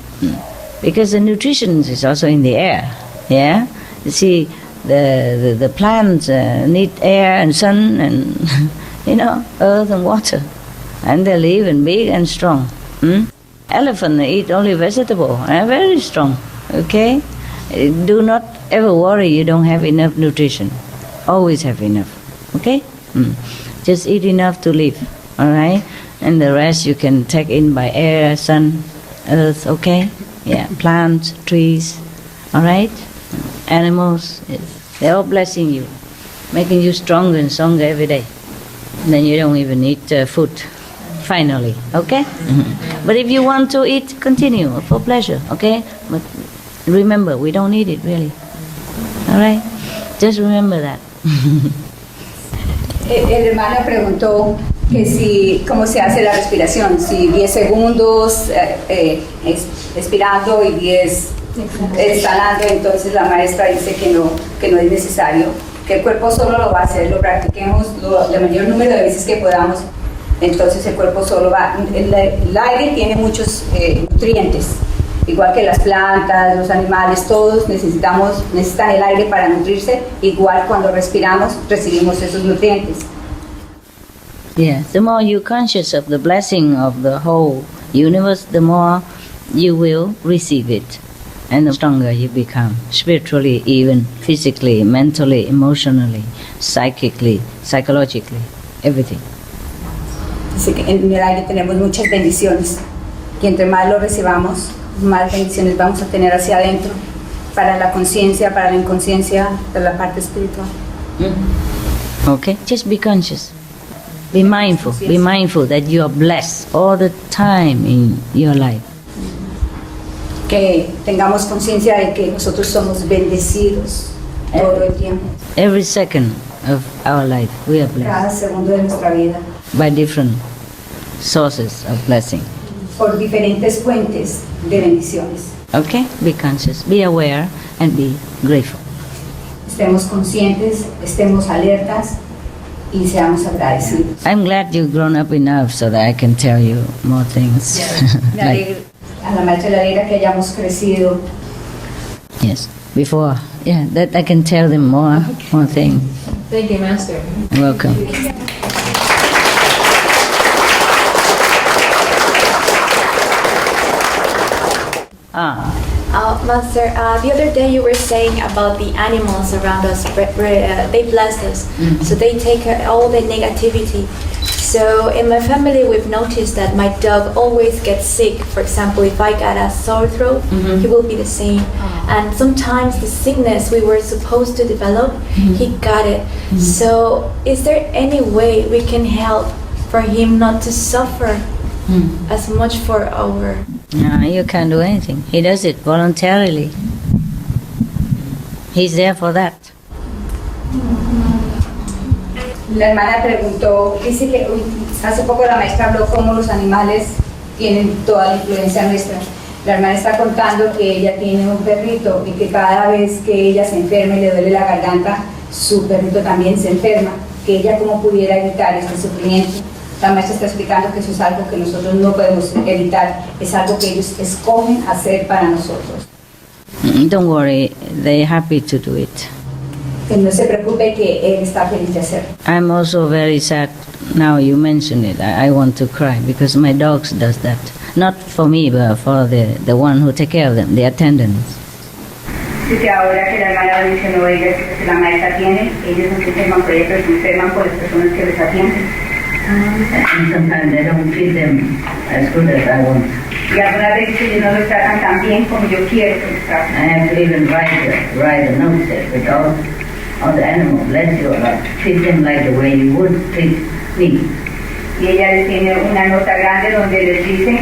Because the nutrition is also in the air, You see, the plants need air and sun and, earth and water, and they live and big and strong. Elephant eat only vegetable, very strong, okay? Do not ever worry you don't have enough nutrition. Always have enough, okay? Just eat enough to live, all right? And the rest you can take in by air, sun, earth, okay? Yeah, plants, trees, all right? Animals, they're all blessing you, making you stronger and stronger every day. And then you don't even need food. Finally, okay? But if you want to eat, continue for pleasure, okay? But remember, we don't need it really. All right? Just remember that. El hermano preguntó que cómo se hace la respiración, si 10 segundos expirando y 10 exhalando. Entonces la maestra dice que no es necesario, que el cuerpo solo lo va a hacer, lo practiquemos el mayor número de veces que podamos. Entonces el cuerpo solo va. El aire tiene muchos nutrientes, igual que las plantas, los animales, todos necesitan el aire para nutrirse. Igual cuando respiramos recibimos esos nutrientes. Yeah, the more you're conscious of the blessing of the whole universe, the more you will receive it, and the stronger you become, spiritually, even physically, mentally, emotionally, psychically, psychologically, everything. Dice que en el aire tenemos muchas bendiciones y entre más lo recibamos, más bendiciones vamos a tener hacia adentro, para la conciencia, para la inconsciencia, para la parte espiritual. Okay, just be conscious. Be mindful that you are blessed all the time in your life. Que tengamos conciencia de que nosotros somos bendecidos todo el tiempo. Every second of our life we are blessed. Cada segundo de nuestra vida. By different sources of blessing. Por diferentes fuentes de bendiciones. Okay, be conscious, be aware, and be grateful. Estemos conscientes, estemos alertas y seamos agradecidos. I'm glad you've grown up enough so that I can tell you more things. A la maestra le alegra que hayamos crecido. Yes, before, that I can tell them more things. Thank you, Master. You're welcome. Master, the other day you were saying about the animals around us, they bless us, so they take all the negativity. So in my family we've noticed that my dog always gets sick. For example, if I got a sore throat, he will be the same. And sometimes the sickness we were supposed to develop, he got it. So is there any way we can help for him not to suffer as much for our... No, you can't do anything. He does it voluntarily. He's there for that. La hermana preguntó, dice que hace poco la maestra habló cómo los animales tienen toda la influencia nuestra. La hermana está contando que ella tiene un perrito y que cada vez que ella se enferma y le duele la garganta, su perrito también se enferma. Que ella cómo pudiera evitar este sufrimiento. La maestra está explicando que eso es algo que nosotros no podemos evitar, es algo que ellos escogen hacer para nosotros. Don't worry, they're happy to do it. Que no se preocupe, que él está feliz de hacerlo. I'm also very sad now you mention it. I want to cry because my dogs does that. Not for me, but for the one who take care of them, the attendants. Sí, que ahora que la hermana mencionó ella, que la maestra tiene, ellos no se enferman por ella, pero se enferman por las personas que les atienden. And sometimes they don't treat them as good as I want. Y algunas veces ellos no los tratan tan bien como yo quiero que los traten. I have to even write a note that with all the animals, bless you, treat them like the way you would treat me. Y ella les tiene una nota grande donde les dice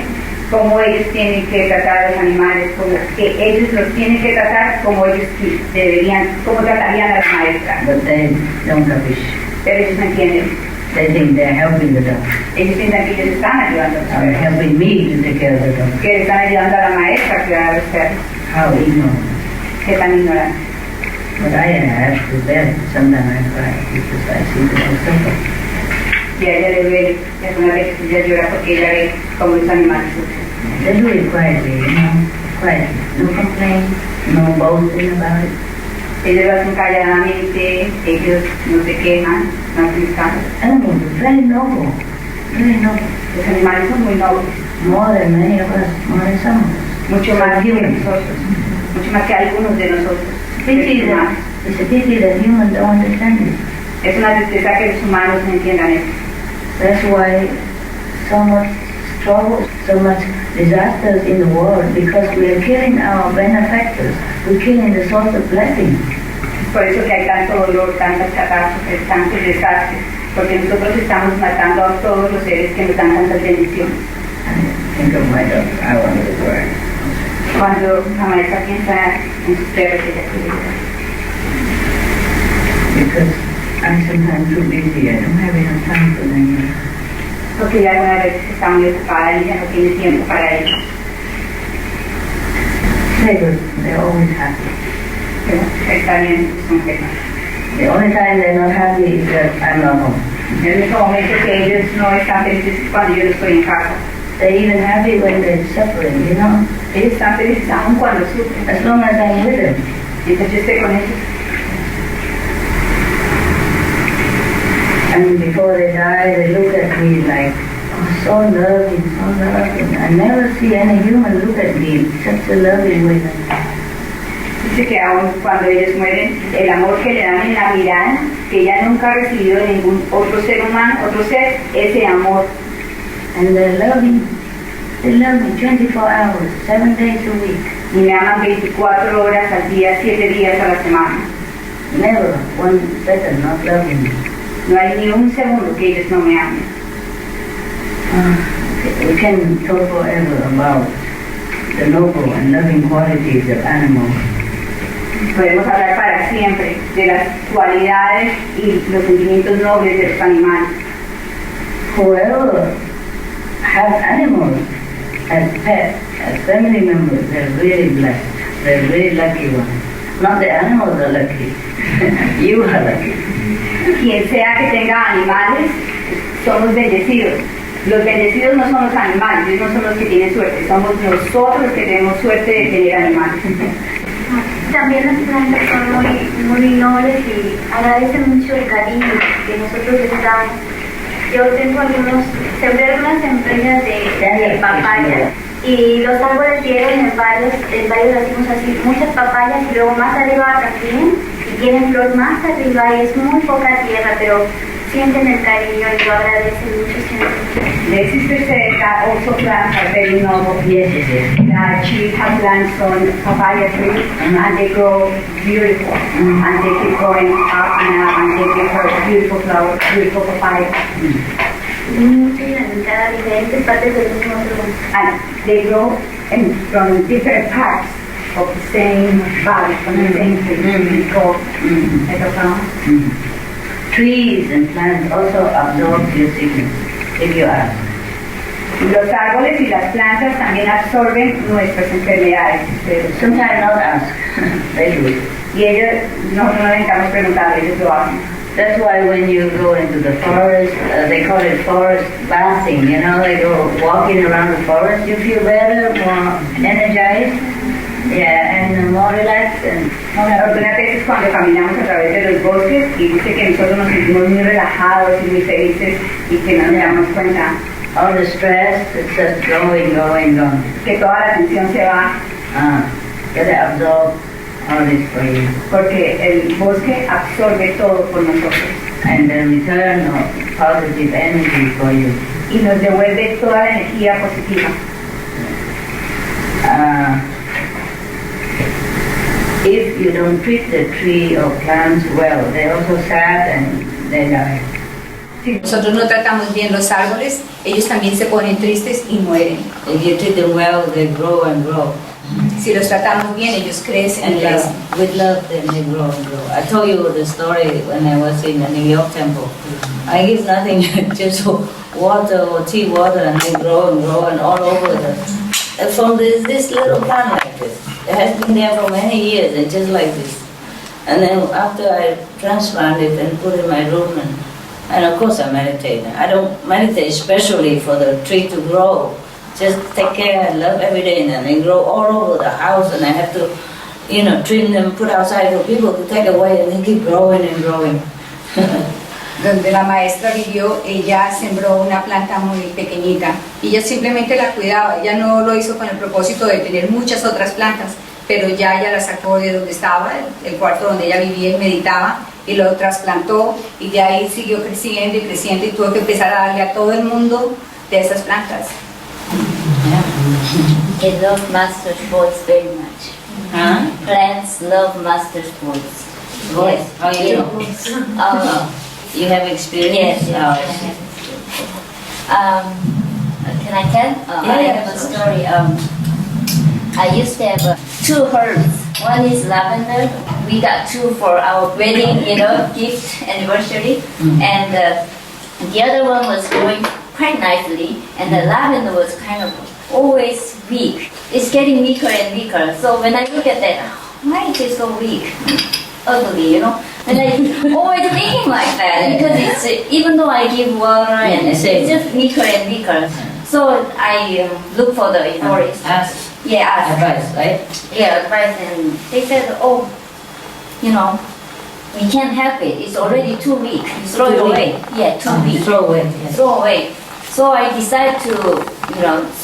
cómo ellos tienen que tratar a los animales, como que ellos los tienen que tratar como ellos deberían, como tratarían a la maestra. But they don't appreciate. Pero ellos no entienden. They think they're helping the dog. Ellos piensan que ellos están ayudando a los perros. Helping me to take care of the dog. Que están ayudando a la maestra a cuidar a los perros. How ignorant. Qué tan ignorante. But I have to bear it. Sometimes I cry because I see the dog suffer. Y a ella le duele, y algunas veces ella llora porque ella ve cómo los animales sufren. They do it quietly, quietly. No complaint, no boasting about it. Ellos lo hacen calladamente, ellos no se quejan, no hacen escándalos. Animals are very noble, very noble. Los animales son muy nobles. More than many of us, more than some of us. Mucho más que nosotros, mucho más que algunos de nosotros. It's a pity that humans don't understand it. Es una tristeza que los humanos no entiendan eso. That's why so much trouble, so much disasters in the world, because we are killing our benefactors, we're killing the source of blessing. Por eso que hay tanto dolor, tantas catástrofes, tantos desastres, porque nosotros estamos matando a todos los seres que nos dan tantas bendiciones. Think of my dog, I want to work. Cuando la maestra piensa en sus perros, ella quiere llorar. Because I'm sometimes too busy, I don't have enough time for them. Porque ella alguna vez está muy ocupada y ya no tiene tiempo para ellos. They're good, they're always happy. Pero está bien, son felices. The only time they're not happy is that I'm not home. El único momento que ellos no están felices es cuando yo no estoy en casa. They're even happy when they're suffering, you know. Ellos están felices aún cuando sufren. As long as I'm with them. Mientras yo esté con ellos. And before they die, they look at me like, oh, so loving, so loving. I never see any human look at me in such a loving way. Dice que aún cuando ellos mueren, el amor que le dan en la mirada, que ella nunca ha recibido de ningún otro ser humano, otro ser, ese amor. And they're loving. They love me 24 hours, 7 days a week. Y me aman 24 horas al día, 7 días a la semana. Never 1 second not loving me. No hay ni un segundo que ellos no me amen. We can talk forever about the noble and loving qualities of animals. Podemos hablar para siempre de las cualidades y los sentimientos nobles de los animales. Whoever has animals as pets, as family members, they're really blessed. They're really lucky ones. Not the animals are lucky. You are lucky. Quien sea que tenga animales, somos bendecidos. Los bendecidos no son los animales, ellos no son los que tienen suerte, somos nosotros los que tenemos suerte de tener animales. También las plantas son muy nobles y agradecen mucho el cariño que nosotros les damos. Yo tengo sembré algunas empresas de papaya y los árboles dieron en varios decimos así, muchas papayas y luego más arriba también y tienen flor más arriba y es muy poca tierra, pero sienten el cariño y lo agradecen mucho siempre. Their sisters said that also plants are very noble. Yes, yes, yes. That she has plants on papaya trees and they grow beautiful and they keep growing up and they give her beautiful flowers, beautiful papaya. Diferentes partes del mismo tronco. And they grow from different parts of the same body, from the same tree. Called Trees and plants also absorb your sickness, if you ask. Los árboles y las plantas también absorben nuestras enfermedades. Sometimes not ask, they do it. Y ellos, nosotros no necesitamos preguntar, ellos lo hacen. That's why when you go into the forest, they call it forest bathing, you know, they go walking around the forest, you feel better, more energized, yeah, and more relaxed. And Algunas veces cuando caminamos a través de los bosques y dice que nosotros nos sentimos muy relajados y muy felices y que no nos damos cuenta all the stress, it's just going, que toda la tensión se va get it absorbed. All this for you. Porque el bosque absorbe todo por nosotros. And then return of positive energy for you. Y nos devuelve toda la energía positiva. If you don't treat the tree or plants well, they also sad and they die. Si nosotros no tratamos bien los árboles, ellos también se ponen tristes y mueren. If you treat them well, they grow and grow. Si los tratamos bien, ellos crecen y crecen. With love, then they grow and grow. I told you the story when I was in the New York temple. I give nothing, just water or tea water, and they grow and all over from this little plant like this. It has been there for many years, and just like this. And then after I transplant it and put it in my room, and of course I meditate. I don't meditate especially for the tree to grow. Just take care and love every day, and then they grow all over the house, and I have to, trim them, put outside for people to take away, and they keep growing and growing. Donde la maestra vivió, ella sembró una planta muy pequeñita y ella simplemente la cuidaba. Ella no lo hizo con el propósito de tener muchas otras plantas, pero ya ella la sacó de donde estaba, el cuarto donde ella vivía y meditaba, y lo trasplantó, y de ahí siguió creciendo y creciendo, y tuvo que empezar a darle a todo el mundo de esas plantas. I love master's voice very much. Huh? Plants love master's voice. Voice? How you know? You have experience? Yes. Can I tell? I have a story. I used to have 2 herbs. One is lavender. We got 2 for our wedding, gift anniversary. And the other one was growing quite nicely, and the lavender was kind of always weak. It's getting weaker and weaker. So when I look at that, why is it so weak? Ugly, And I always thinking like that, because it's even though I give water and it's just weaker and weaker. So I look for the forest. Ask. Yeah, ask. Advice, right? Yeah, advice, and they said, we can't help it. It's already too weak. Throw it away. Yeah, too weak. Throw away. Yes. Throw away. So I decided to,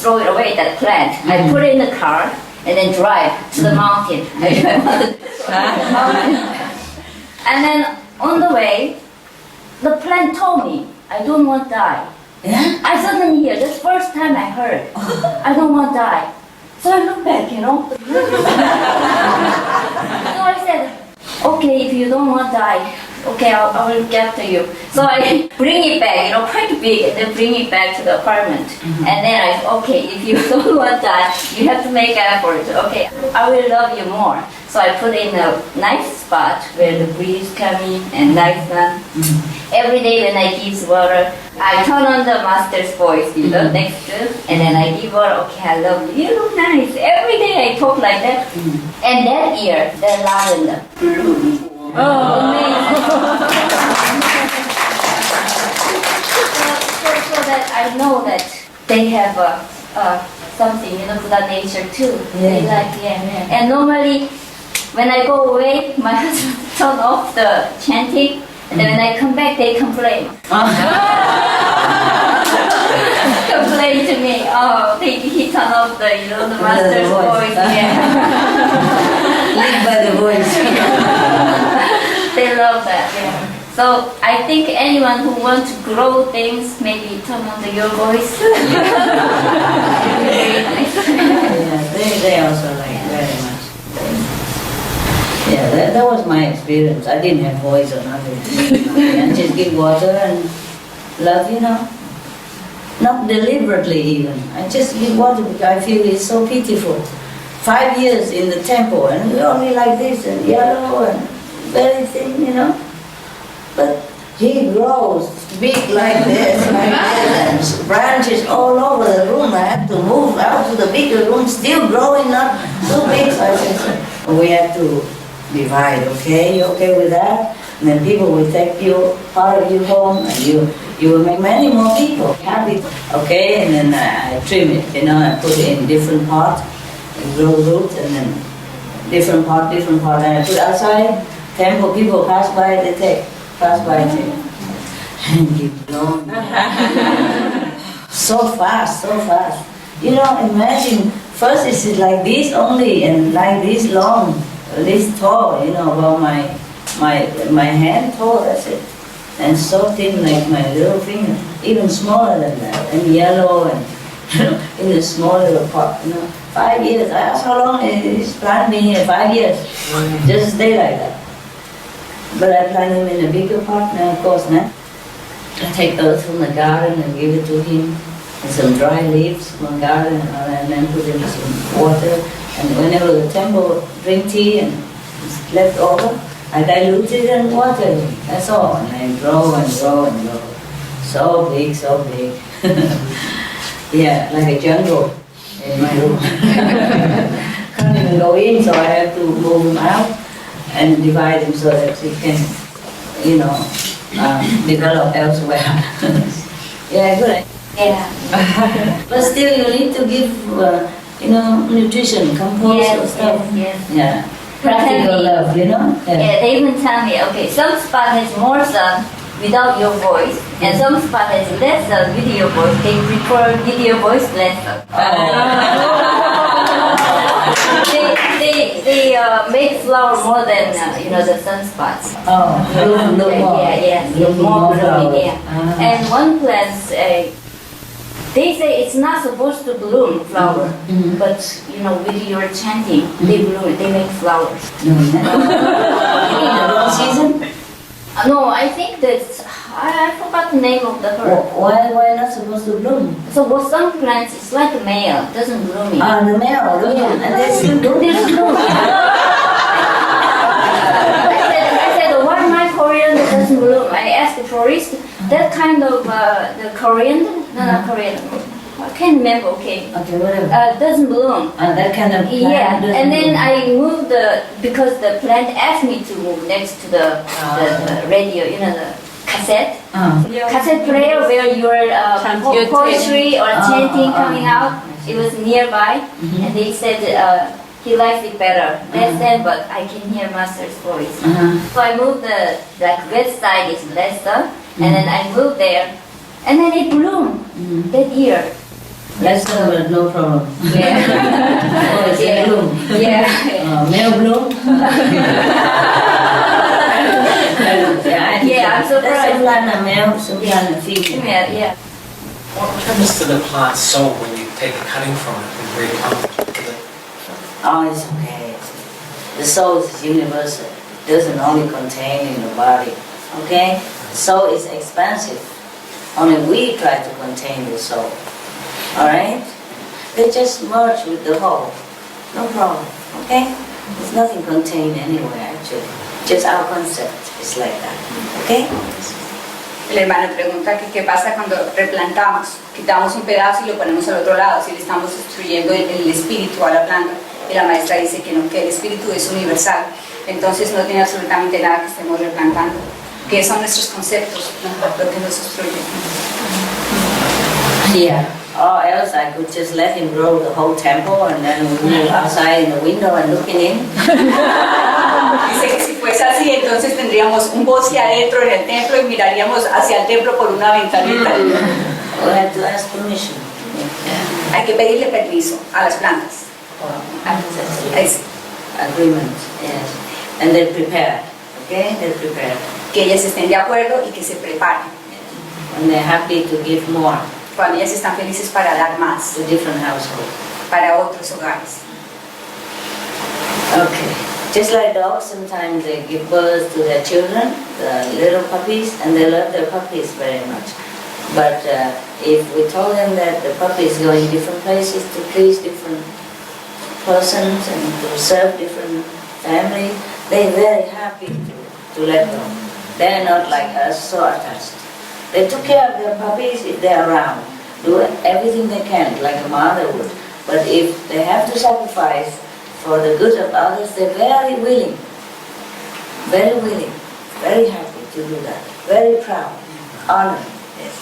throw it away, that plant. I put it in the car and then drive to the mountain. And then on the way, the plant told me, I don't want to die. Yeah? I suddenly hear, that's the first time I heard, I don't want to die. So I look back, So I said, okay, if you don't want to die, okay, I will look after you. So I bring it back, quite big, and then bring it back to the apartment. And then okay, if you don't want to die, you have to make effort. Okay, I will love you more. So I put in a nice spot where the breeze coming and nice sun. Every day when I give water, I turn on the master's voice, next to, and then I give water. Okay, I love you. You look nice. Every day I talk like that. And that year, the lavender bloomed. Amazing. so that I know that they have something, Buddha nature too. They like, And normally, when I go away, my husband turn off the chanting, and then when I come back, they complain. Complain to me. Oh, he turned off the master's voice. Live by the voice. They love that. So I think anyone who wants to grow things, maybe turn on your voice. Very nice. They also like it very much. Yeah, that was my experience. I didn't have voice or nothing. I just give water and love, not deliberately even. I just give water because I feel it's so pitiful. 5 years in the temple, and we're only like this and yellow and very thin, But he grows big like this, and branches all over the room. I have to move out to the bigger room, still growing up so big. So I said, we have to divide, okay? You okay with that? And then people will take you, part of you home, and you will make many more people happy. Okay, and then I trim it, I put it in different pots, and grow roots, and then different pot, and I put outside. Temple people pass by, they take, and keep going. So fast. Imagine, first it's like this only, and like this long, this tall, about my hand tall, that's it. And so thin like my little finger, even smaller than that, and yellow, and in a small little pot, 5 years, that's how long this plant been here, 5 years, just stay like that. But I plant him in a bigger pot now, of course, now. I take earth from the garden and give it to him, and some dry leaves from the garden, and then put in some water. And whenever the temple drink tea and it's left over, I dilute it and water it. That's all. And I grow and grow and grow. So big. Yeah, like a jungle in my room. Can't even go in, so I have to move him out and divide him so that he can, develop elsewhere. Yeah, good. Yeah. But still, you need to give, nutrition, compost or stuff. Yes. Yeah. Practical love, Yeah, they even tell me, okay, some spot has more sun without your voice, and some spot has less sun with your voice. They prefer with your voice less sun. They make flower more than the sunspots. Bloom more. Yes, more blooming. Yeah. And one plant, they say it's not supposed to bloom flower, but with your chanting, they bloom. They make flowers. In the wrong season? No, I think that's. I forgot the name of the herb. Why not supposed to bloom? So for some plants, it's like a male, doesn't bloom. The male, and they still bloom. I said, why my coriander doesn't bloom? I asked the florist, that kind of the coriander, not coriander. I can't remember. Okay, whatever. Doesn't bloom. That kind of plant. Yeah, and then I moved because the plant asked me to move next to the radio, the cassette. Cassette player where your poetry or chanting coming out. It was nearby, and they said he likes it better. Less than, but I can hear master's voice. So I moved the red side is lesser, and then I moved there, and then it bloomed that year. Lesser, but no problem. Yeah. It's a bloom. Yeah. Male bloom. I'm surprised. Some plant are male, some plant are female. Yeah. What happens to the plant soul when you take a cutting from it and recover it? Oh, it's okay. The soul is universal. It doesn't only contain in the body. Okay? The soul is expansive. Only we try to contain the soul. Alright? They just merge with the whole. No problem. Okay? There's nothing contained anywhere actually. Just our concept is like that. Okay? El hermano pregunta que qué pasa cuando replantamos, quitamos un pedazo y lo ponemos al otro lado, si le estamos destruyendo el espíritu a la planta. Y la maestra dice que no, que el espíritu es universal, entonces no tiene absolutamente nada que estemos replantando, que son nuestros conceptos, ¿no? Lo que nos destruye. Yeah. Or else I could just let him grow the whole temple and then we move outside in the window and looking in. Dice que si fuese así, entonces tendríamos un bosque adentro en el templo y miraríamos hacia el templo por una ventanita. We have to ask permission. Hay que pedirle permiso a las plantas. Agreement, yes. And they're prepared. Okay? They're prepared. Que ellas estén de acuerdo y que se preparen. And they're happy to give more. Cuando ellas están felices para dar más. To different households. Para otros hogares. Okay. Just like dogs, sometimes they give birth to their children, the little puppies, and they love their puppies very much. But if we told them that the puppies go in different places to please different persons and to serve different families, they're very happy to let go. They're not like us, so attached. They took care of their puppies if they're around, do everything they can, like a mother would. But if they have to sacrifice for the good of others, they're very willing Very happy to do that. Very proud. Honored. Yes.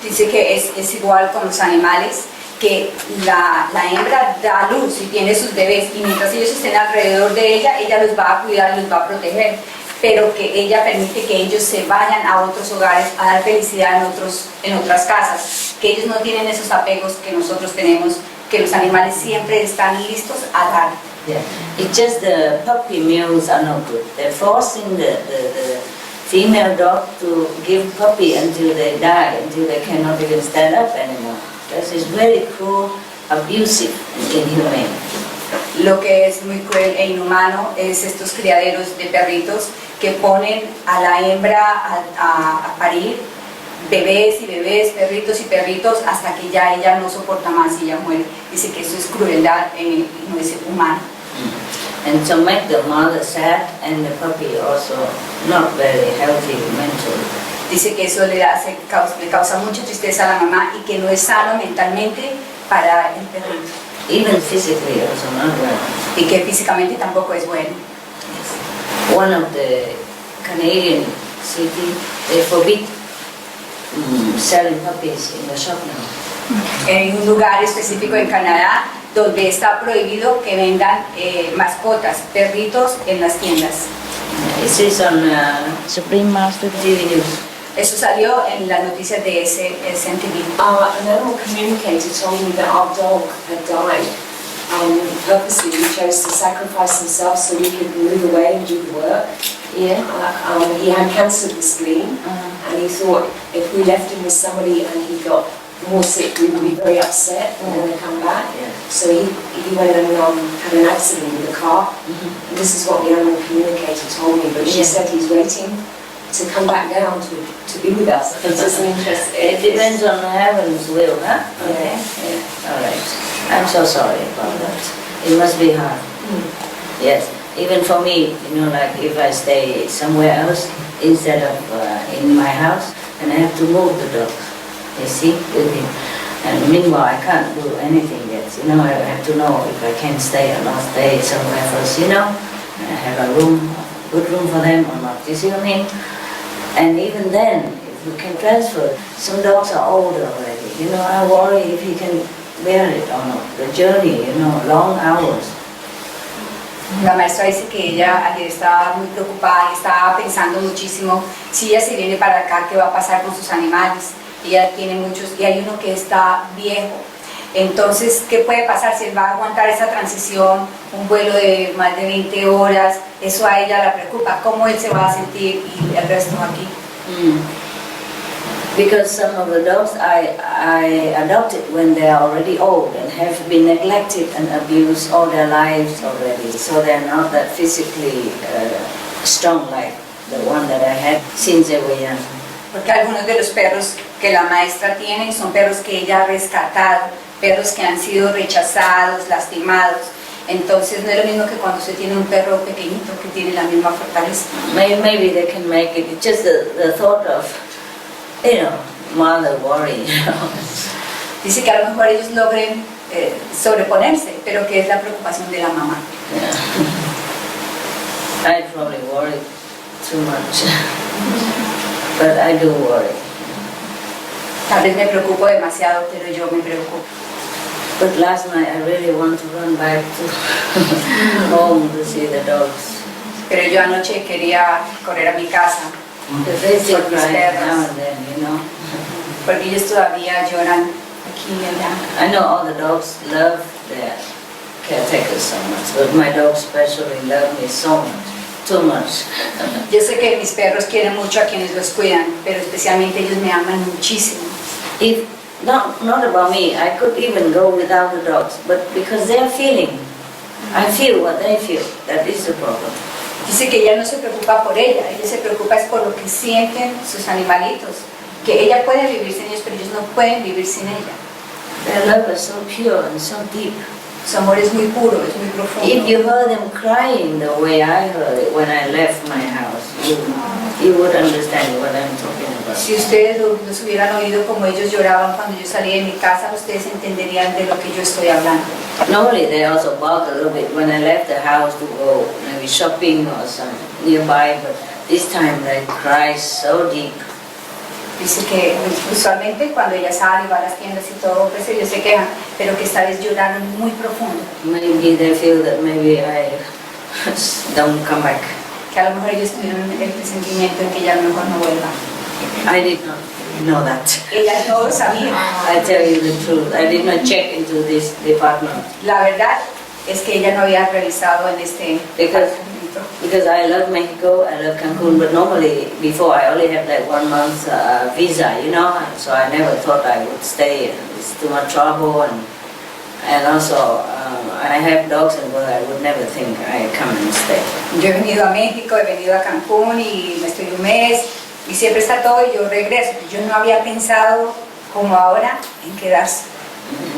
Dice que es igual con los animales, que la hembra da luz y tiene sus bebés y mientras ellos estén alrededor de ella, ella los va a cuidar, los va a proteger, pero que ella permite que ellos se vayan a otros hogares a dar felicidad en otras casas, que ellos no tienen esos apegos que nosotros tenemos, que los animales siempre están listos a dar. Yeah. It's just the puppy meals are not good. They're forcing the female dog to give puppy until they die, until they cannot even stand up anymore. This is very cruel, abusive, and inhumane. Lo que es muy cruel e inhumano es estos criaderos de perritos que ponen a la hembra a parir bebés y bebés, perritos y perritos hasta que ya ella no soporta más y ella muere. Dice que eso es crueldad y no es humano. And to make the mother sad and the puppy also not very healthy mentally. Dice que eso le causa mucha tristeza a la mamá y que no es sano mentalmente para el perrito. Even physically also not well. Y que físicamente tampoco es bueno. Yes. One of the Canadian cities, they forbid selling puppies in the shop now. En un lugar específico en Canadá donde está prohibido que vendan mascotas, perritos en las tiendas. This is on Supreme Master TV News. Eso salió en las noticias de SNTV. An animal communicator told me that our dog had died. Purposely, he chose to sacrifice himself so we could move away and do the work. Yeah. He had cancer of the spleen, and he thought if we left him with somebody and he got more sick, we would be very upset and then come back. Yeah. So he went and had an accident with a car. And this is what the animal communicator told me, but she said he's waiting to come back down to be with us. It's just an interest. It depends on heaven's will, huh? Okay. Yeah. All right. I'm so sorry about that. It must be hard. Yes. Even for me, like if I stay somewhere else instead of in my house, and I have to move the dog. You see, with him. And meanwhile, I can't do anything yet. I have to know if I can stay or not stay somewhere first. I have a room, good room for them or not. You see what I mean? And even then, if we can transfer, some dogs are old already. I worry if he can bear it or not. The journey, long hours. La maestra dice que ella ayer estaba muy preocupada y estaba pensando muchísimo si ella se viene para acá, qué va a pasar con sus animales. Ella tiene muchos y hay uno que está viejo. Entonces, ¿qué puede pasar si él va a aguantar esa transición, un vuelo de más de 20 horas? Eso a ella la preocupa, cómo él se va a sentir y el resto aquí. Because some of the dogs I adopted when they are already old and have been neglected and abused all their lives already, so they're not that physically strong like the one that I had since they were young. Porque algunos de los perros que la maestra tiene son perros que ella ha rescatado, perros que han sido rechazados, lastimados. Entonces no es lo mismo que cuando se tiene un perro pequeñito que tiene la misma fortaleza. Maybe they can make it. It's just the thought of, mother worry. Dice que a lo mejor ellos logren sobreponerse, pero que es la preocupación de la mamá. Yeah. I probably worry too much, but I do worry. Tal vez me preocupo demasiado, pero yo me preocupo. But last night I really want to run back to home to see the dogs. Pero yo anoche quería correr a mi casa. They still cry now and then, Porque ellos todavía lloran aquí y allá. I know all the dogs love their caretakers so much, but my dogs especially love me so much, too much. Yo sé que mis perros quieren mucho a quienes los cuidan, pero especialmente ellos me aman muchísimo. If not about me, I could even go without the dogs, but because they're feeling, I feel what they feel. That is the problem. Dice que ella no se preocupa por ella se preocupa es por lo que sienten sus animalitos, que ella puede vivir sin ellos, pero ellos no pueden vivir sin ella. Their love is so pure and so deep. Su amor es muy puro, es muy profundo. If you heard them crying the way I heard it when I left my house, you would understand what I'm talking about. Si ustedes los hubieran oído como ellos lloraban cuando yo salí de mi casa, ustedes entenderían de lo que yo estoy hablando. Normally they also bark a little bit when I left the house to go maybe shopping or some nearby, but this time they cry so deep. Dice que usualmente cuando ella sale y va a las tiendas y todo, pues ellos se quejan, pero que esta vez lloraron muy profundo. Maybe they feel that maybe I don't come back. Que a lo mejor ellos tuvieron el presentimiento de que ella a lo mejor no vuelva. I did not know that. Ella no lo sabía. I tell you the truth. I did not check into this department. La verdad es que ella no había revisado en este Because I love Mexico, I love Cancun, but normally before I only have like 1 month visa, you know, so I never thought I would stay. It's too much trouble, and also I have dogs and I would never think I come and stay. Yo he venido a México, he venido a Cancún y me estoy un mes y siempre está todo y yo regreso. Yo no había pensado como ahora en quedarse.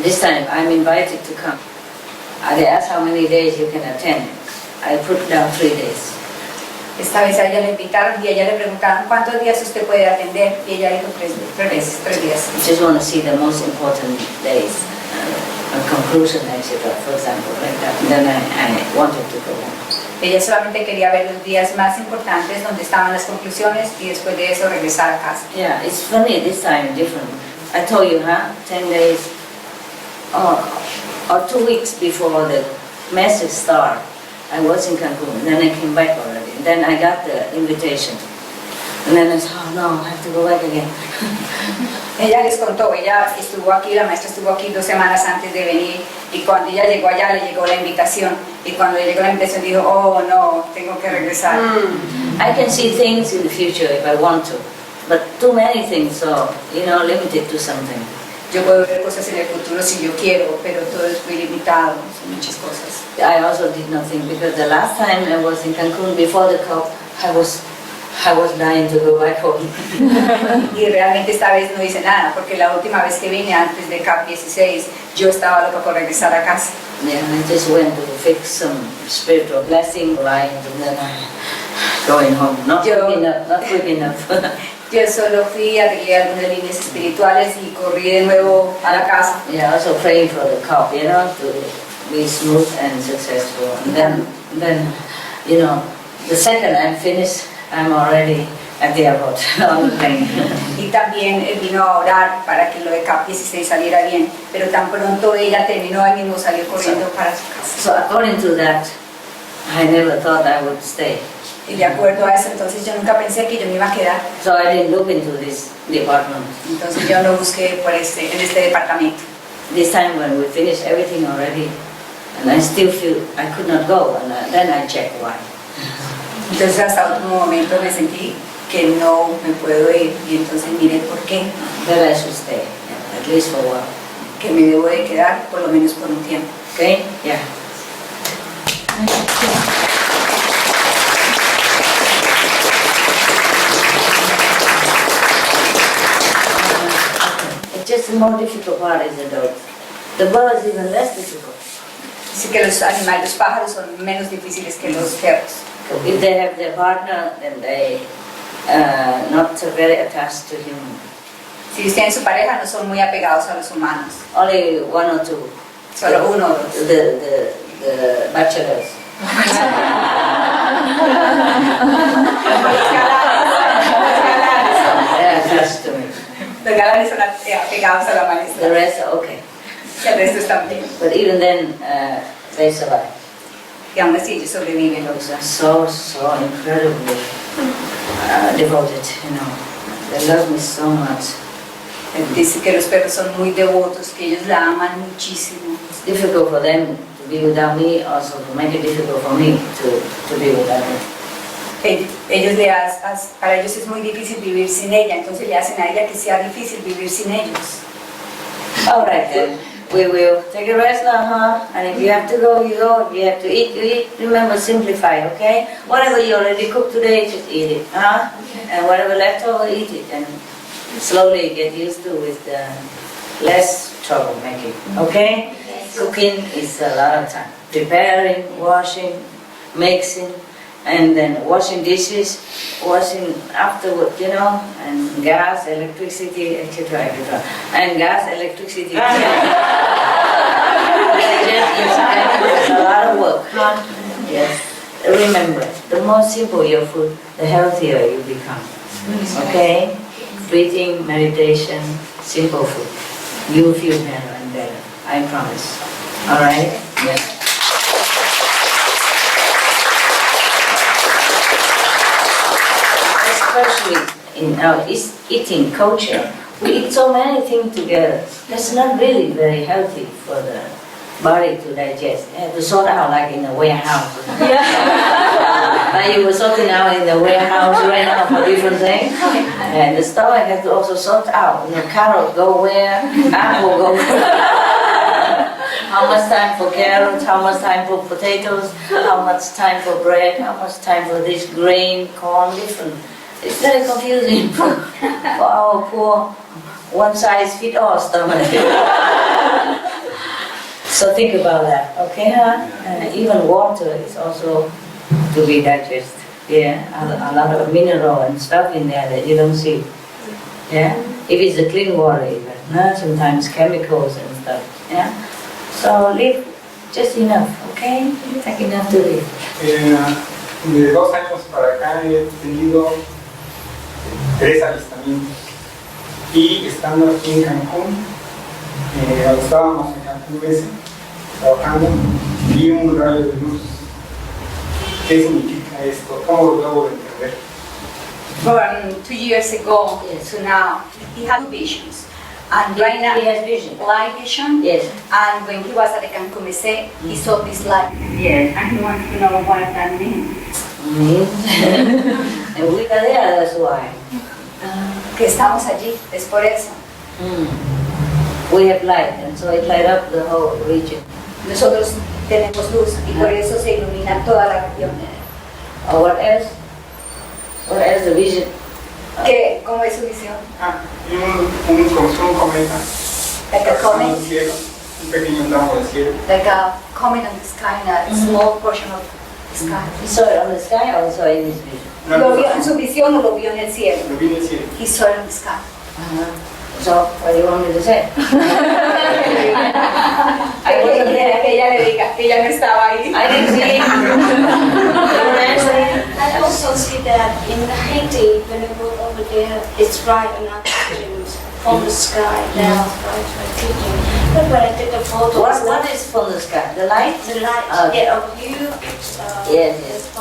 This time I'm invited to come. They ask how many days you can attend. I put down 3 days. Esta vez a ella le invitaron y a ella le preguntaron cuántos días usted puede atender y ella dijo 3 días. I just want to see the most important days, a conclusion, etc. For example, like that. And then I wanted to go home. Ella solamente quería ver los días más importantes donde estaban las conclusiones y después de eso regresar a casa. Yeah, it's funny this time, different. I told you, 10 days or 2 weeks before the message started. I was in Cancun, then I came back already. Then I got the invitation. And then I said, oh no, I have to go back again. Ella les contó, ella estuvo aquí, la maestra estuvo aquí 2 semanas antes de venir y cuando ella llegó allá le llegó la invitación y cuando le llegó la invitación dijo, oh no, tengo que regresar. I can see things in the future if I want to, but too many things, so, limited to something. Yo puedo ver cosas en el futuro si yo quiero, pero todo es muy limitado, son muchas cosas. I also did not think, because the last time I was in Cancun before the COP, I was dying to go back home. Y realmente esta vez no hice nada, porque la última vez que vine antes de COP 16, yo estaba loca por regresar a casa. Yeah, I just went to fix some spiritual blessing lines and then I going home. Not quick enough. Yo solo fui, arreglé algunas líneas espirituales y corrí de nuevo a la casa. Yeah, also praying for the COP, to be smooth and successful. And then, the second I'm finished, I'm already at the airport on the plane. Y también vino a orar para que lo de COP 16 saliera bien, pero tan pronto ella terminó, ahí mismo salió corriendo para su casa. So according to that, I never thought I would stay. Y de acuerdo a eso, entonces yo nunca pensé que yo me iba a quedar. So I didn't look into this department. Entonces yo no busqué en este departamento. This time when we finished everything already, and I still feel I could not go, and then I checked why. Entonces hasta último momento me sentí que no me puedo ir y entonces miré por qué. That I should stay, at least for a while. Que me debo de quedar por lo menos por un tiempo. Okay? Yeah. Just the more difficult part is the dogs. The birds even less difficult. Dice que los animales, los pájaros son menos difíciles que los perros. If they have their partner, then they not very attached to humans. Si tienen su pareja, no son muy apegados a los humanos. Only 1 or 2. Solo 1 o 2. The bachelors. They're attached to me. Los galanes son apegados a la maestra. The rest are okay. El resto están bien. But even then, they survive. Y aún así ellos sobreviven. Dogs are so incredibly devoted, They love me so much. Dice que los perros son muy devotos, que ellos la aman muchísimo. It's difficult for them to be without me, also to make it difficult for me to be without them. Para ellos es muy difícil vivir sin ella, entonces le hacen a ella que sea difícil vivir sin ellos. All right then, we will take a rest now, And if you have to go, you go. If you have to eat, you eat. Remember, simplify, okay? Whatever you already cooked today, just eat it, Okay. And whatever left over, eat it, and slowly get used to with less trouble making, okay? Yes. Cooking is a lot of time. Preparing, washing, mixing, and then washing dishes, washing afterward, and gas, electricity, etc., etc. And gas, electricity, it's a lot of work. Yes. Remember, the the more simple your food, the healthier you become. Okay? Breathing, meditation, simple food. You feel better and better. I promise. All right? Yes. Especially in our eating culture, we eat so many things together. That's not really very healthy for the body to digest. You have to sort out like in a warehouse. Like you were sorting out in the warehouse right now for different things. And the stomach has to also sort out, carrot go where, apple go where. How much time for carrots, how much time for potatoes, how much time for bread, how much time for this grain, corn, different. It's very confusing for our poor one-size-fits-all stomach. So think about that, okay, huh? And even water is also to be digested. Yeah, a lot of mineral and stuff in there that you don't see. Yeah, if it's a clean water even, sometimes chemicals and stuff. Yeah, so live just enough, okay? Take enough to live. De 2 años para acá he tenido 3 avistamientos y estando aquí en Cancún, cuando estábamos en Cancún trabajando, vi un rayo de luz. ¿Qué significa esto? ¿Cómo lo debo de entender? From 2 years ago to now, he had visions. And right now, he has vision. Light vision. Yes. And when he was at the Cancún Museum, he saw this light. Yes, and he wants to know what that means. And we are there, that's why. Que estamos allí, es por eso. We have light, and so it light up the whole region. Nosotros tenemos luz y por eso se ilumina toda la región. What else? What else the vision? ¿Qué? ¿Cómo es su visión? Un cometa. Like a comet? Un pequeño tramo del cielo. Like a comet on the sky, a small portion of the sky. You saw it on the sky or saw it in his vision? ¿Lo vio en su visión o lo vio en el cielo? Lo vi en el cielo. He saw it in the sky. So, what do you want me to say? I wasn't there. Que ella le diga que ella no estaba ahí. I didn't see it. I also see that in Haiti, when I go over there, it's bright enough from the sky. Now, but when I take a photo, What is from the sky? The light? The light, of you. Yes.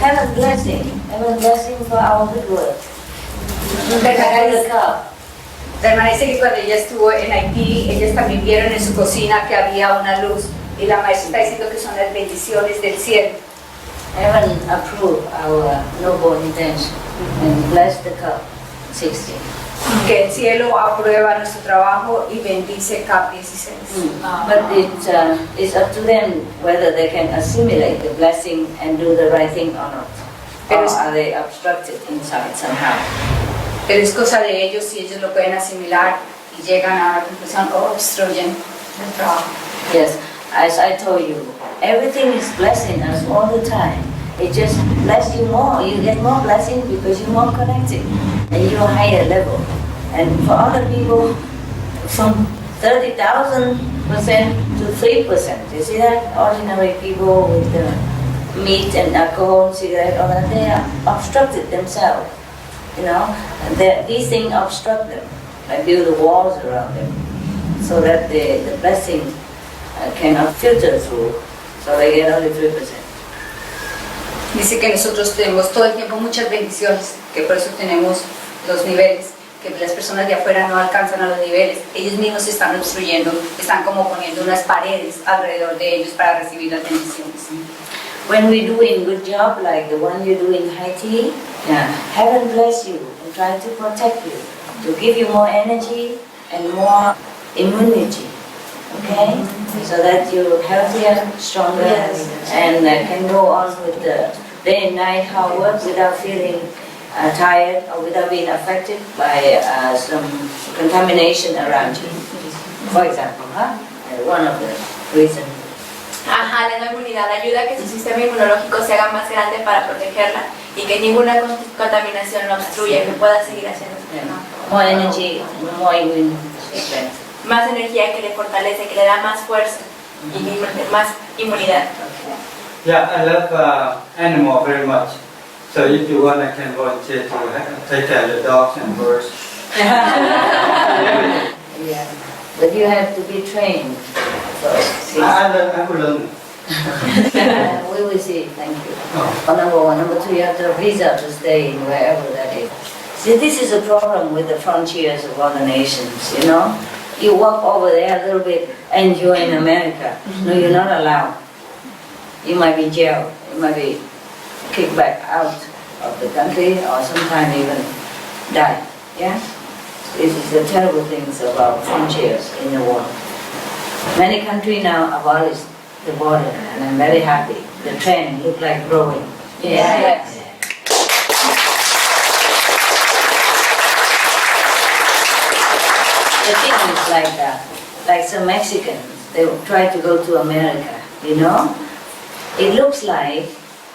Heaven blessing for our good work. La hermana dice que cuando ella estuvo en Haití, ellas también vieron en su cocina que había una luz y la maestra está diciendo que son las bendiciones del cielo. Heaven approve our noble intention and bless the cup. 16. Que el cielo aprueba nuestro trabajo y bendice CAP 16. But it's up to them whether they can assimilate the blessing and do the right thing or not. Or are they obstructed inside somehow? Pero es cosa de ellos si ellos lo pueden asimilar y llegan a la conclusión o obstruyen el trabajo. Yes, as I told you, everything is blessing us all the time. It just bless you more. You get more blessing because you're more connected and you're higher level. And for other people, from 30,000% to 3%. You see that? Ordinary people with meat and alcohol, cigarette, all that, they are obstructed themselves. You know, these things obstruct them. I build the walls around them so that the blessing cannot filter through, so they get only 3%. Dice que nosotros tenemos todo el tiempo muchas bendiciones, que por eso tenemos los niveles, que las personas de afuera no alcanzan a los niveles. Ellos mismos se están obstruyendo, están como poniendo unas paredes alrededor de ellos para recibir las bendiciones. When we're doing good job like the one you do in Haiti, heaven bless you and try to protect you, to give you more energy and more immunity, okay? So that you're healthier, stronger, and can go on with the day and night hard work without feeling tired or without being affected by some contamination around you. For example, one of the reasons. Ajá, la inmunidad ayuda a que su sistema inmunológico se haga más grande para protegerla y que ninguna contaminación lo obstruya, que pueda seguir haciendo su trabajo. More energy, more immune strength. Más energía que le fortalece, que le da más fuerza y más inmunidad. Yeah, I love animal very much. So if you want, I can volunteer to take care of the dogs and birds. Yeah, but you have to be trained first. I will learn. We will see, thank you. Number one. Number two, you have to visa to stay in wherever that is. See, this is a problem with the frontiers of other nations, you know? You walk over there a little bit and you're in America. No, you're not allowed. You might be jailed, you might be kicked back out of the country or sometimes even die, yeah? This is the terrible things about frontiers in the world. Many countries now abolished the border, and I'm very happy. The trend looks like growing. Yeah. The thing is like that. Like some Mexicans, they try to go to America, you know? It looks like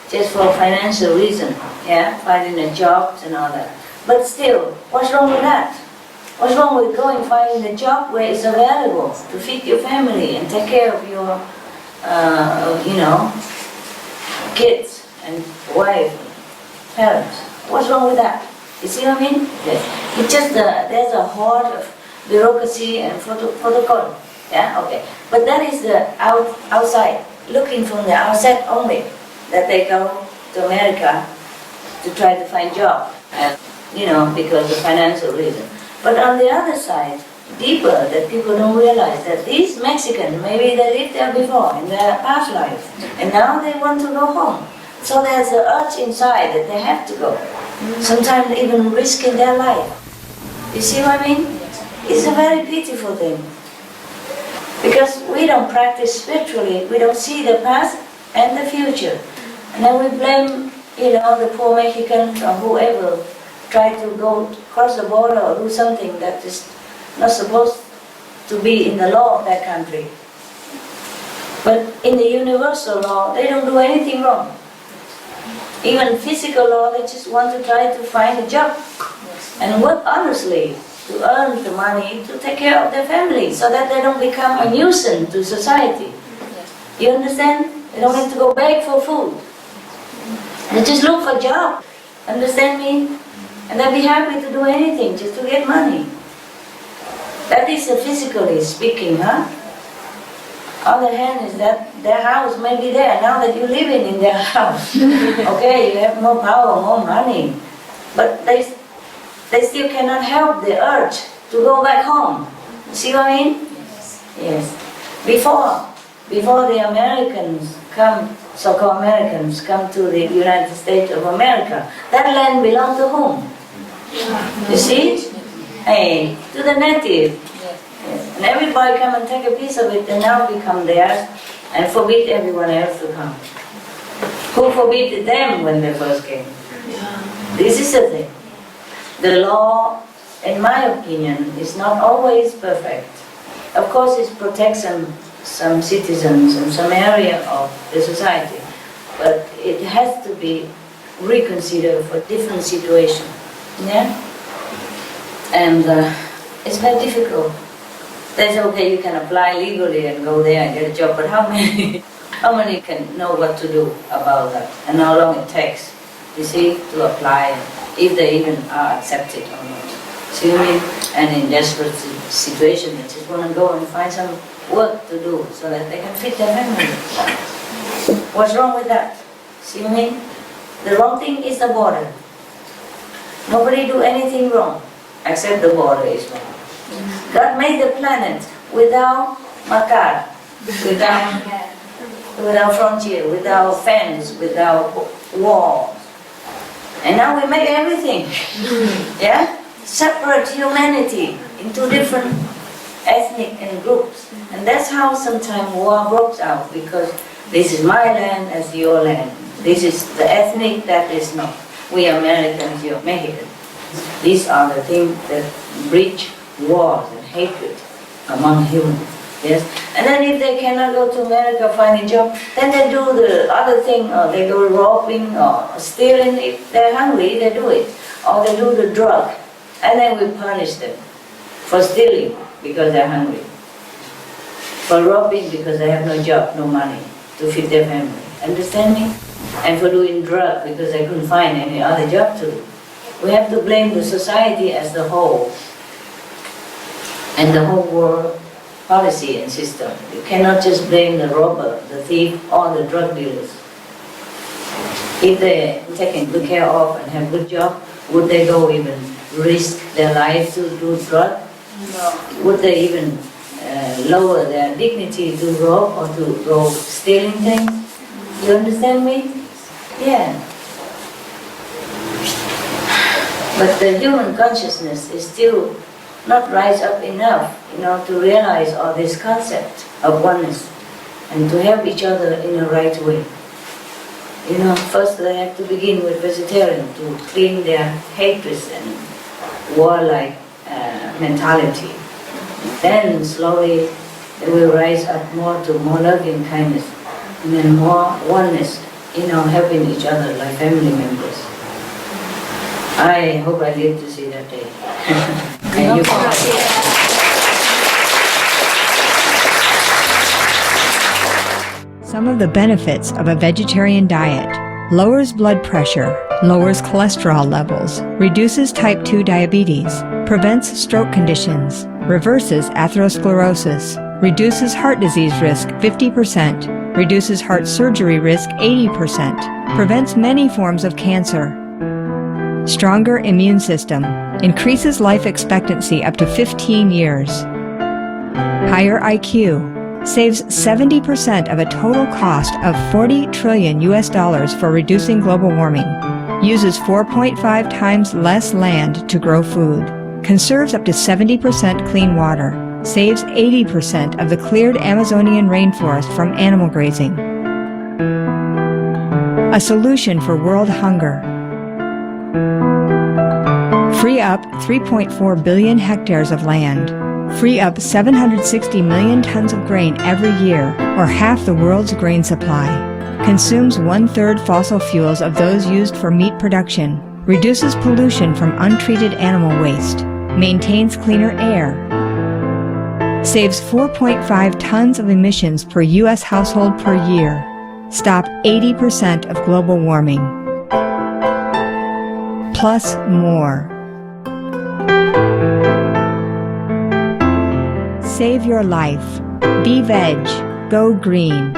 just for financial reason, yeah? Finding a job and all that. But still, what's wrong with that? What's wrong with going finding a job where it's available to feed your family and take care of your, you know, kids and wife, parents? What's wrong with that? You see what I mean? Yes. It's just there's a horde of bureaucracy and protocol. Yeah, okay. But that is the outside, looking from the outside only, that they go to America to try to find job, and, you know, because of financial reason. But on the other side, deeper, that people don't realize that these Mexicans, maybe they lived there before in their past life, and now they want to go home. So there's an urge inside that they have to go. Sometimes even risking their life. You see what I mean? It's a very beautiful thing. Because we don't practice spiritually, we don't see the past and the future. And then we blame, you know, the poor Mexicans or whoever try to go cross the border or do something that is not supposed to be in the law of that country. But in the universal law, they don't do anything wrong. Even physical law, they just want to try to find a job and work honestly to earn the money to take care of their family so that they don't become a nuisance to society. You understand? They don't have to go beg for food. They just look for a job. Understand me? And they'll be happy to do anything just to get money. That is physically speaking, huh? On the hand is that their house may be there now that you're living in their house. Okay, you have more power, more money. But they still cannot help the urge to go back home. See what I mean? Yes. Before the Americans come, so-called Americans, come to the United States of America, that land belonged to whom? You see? Hey, to the native. Yes. And everybody come and take a piece of it and now become theirs and forbid everyone else to come. Who forbid them when they first came? This is the thing. The law, in my opinion, is not always perfect. Of course, it protects some citizens in some area of the society, but it has to be reconsidered for different situations. Yeah? And it's very difficult. That's okay, you can apply legally and go there and get a job, but how many can know what to do about that and how long it takes, you see, to apply, if they even are accepted or not. See what I mean? And in desperate situation, they just want to go and find some work to do so that they can feed their family. What's wrong with that? See what I mean? The wrong thing is the border. Nobody do anything wrong except the border is wrong. God made the planet without makar, without frontier, without fence, without walls. And now we make everything. Yeah? Separate humanity into different ethnic and groups. And that's how sometimes war breaks out, because this is my land, that's your land. This is the ethnic, that is not. We Americans, you're Mexican. These are the things that breach wars and hatred among humans. Yes? And then if they cannot go to America find a job, then they do the other thing, or they go robbing or stealing. If they're hungry, they do it. Or they do the drug. And then we punish them for stealing because they're hungry. For robbing because they have no job, no money to feed their family. Understand me? And for doing drug because I couldn't find any other job to do. We have to blame the society as the whole and the whole world policy and system. You cannot just blame the robber, the thief, or the drug dealers. If they're taken good care of and have good job, would they go even risk their life to do drug? No. Would they even lower their dignity to rob or to go stealing things? You understand me? Yeah. But the human consciousness is still not rise up enough, to realize all this concept of oneness and to help each other in a right way. First they have to begin with vegetarian to clean their hatred and warlike mentality. Then slowly they will rise up more to more loving kindness and then more oneness, helping each other like family members. I hope I live to see that day. And you Some of the benefits of a vegetarian diet: lowers blood pressure, lowers cholesterol levels, reduces type 2 diabetes, prevents stroke conditions, reverses atherosclerosis, reduces heart disease risk 50%, reduces heart surgery risk 80%, prevents many forms of cancer. Stronger immune system, increases life expectancy up to 15 years. Higher IQ, saves 70% of a total cost of $40 trillion for reducing global warming, uses 4.5 times less land to grow food, conserves up to 70% clean water, saves 80% of the cleared Amazonian rainforest from animal grazing. A solution for world hunger. Free up 3.4 billion hectares of land. Free up 760 million tons of grain every year, or half the world's grain supply. Consumes 1/3 fossil fuels of those used for meat production. Reduces pollution from untreated animal waste. Maintains cleaner air. Saves 4.5 tons of emissions per U.S. household per year. Stop 80% of global warming. Plus more. Save your life. Be veg. Go green.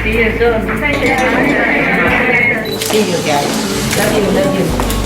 See you soon. See you guys. Love you.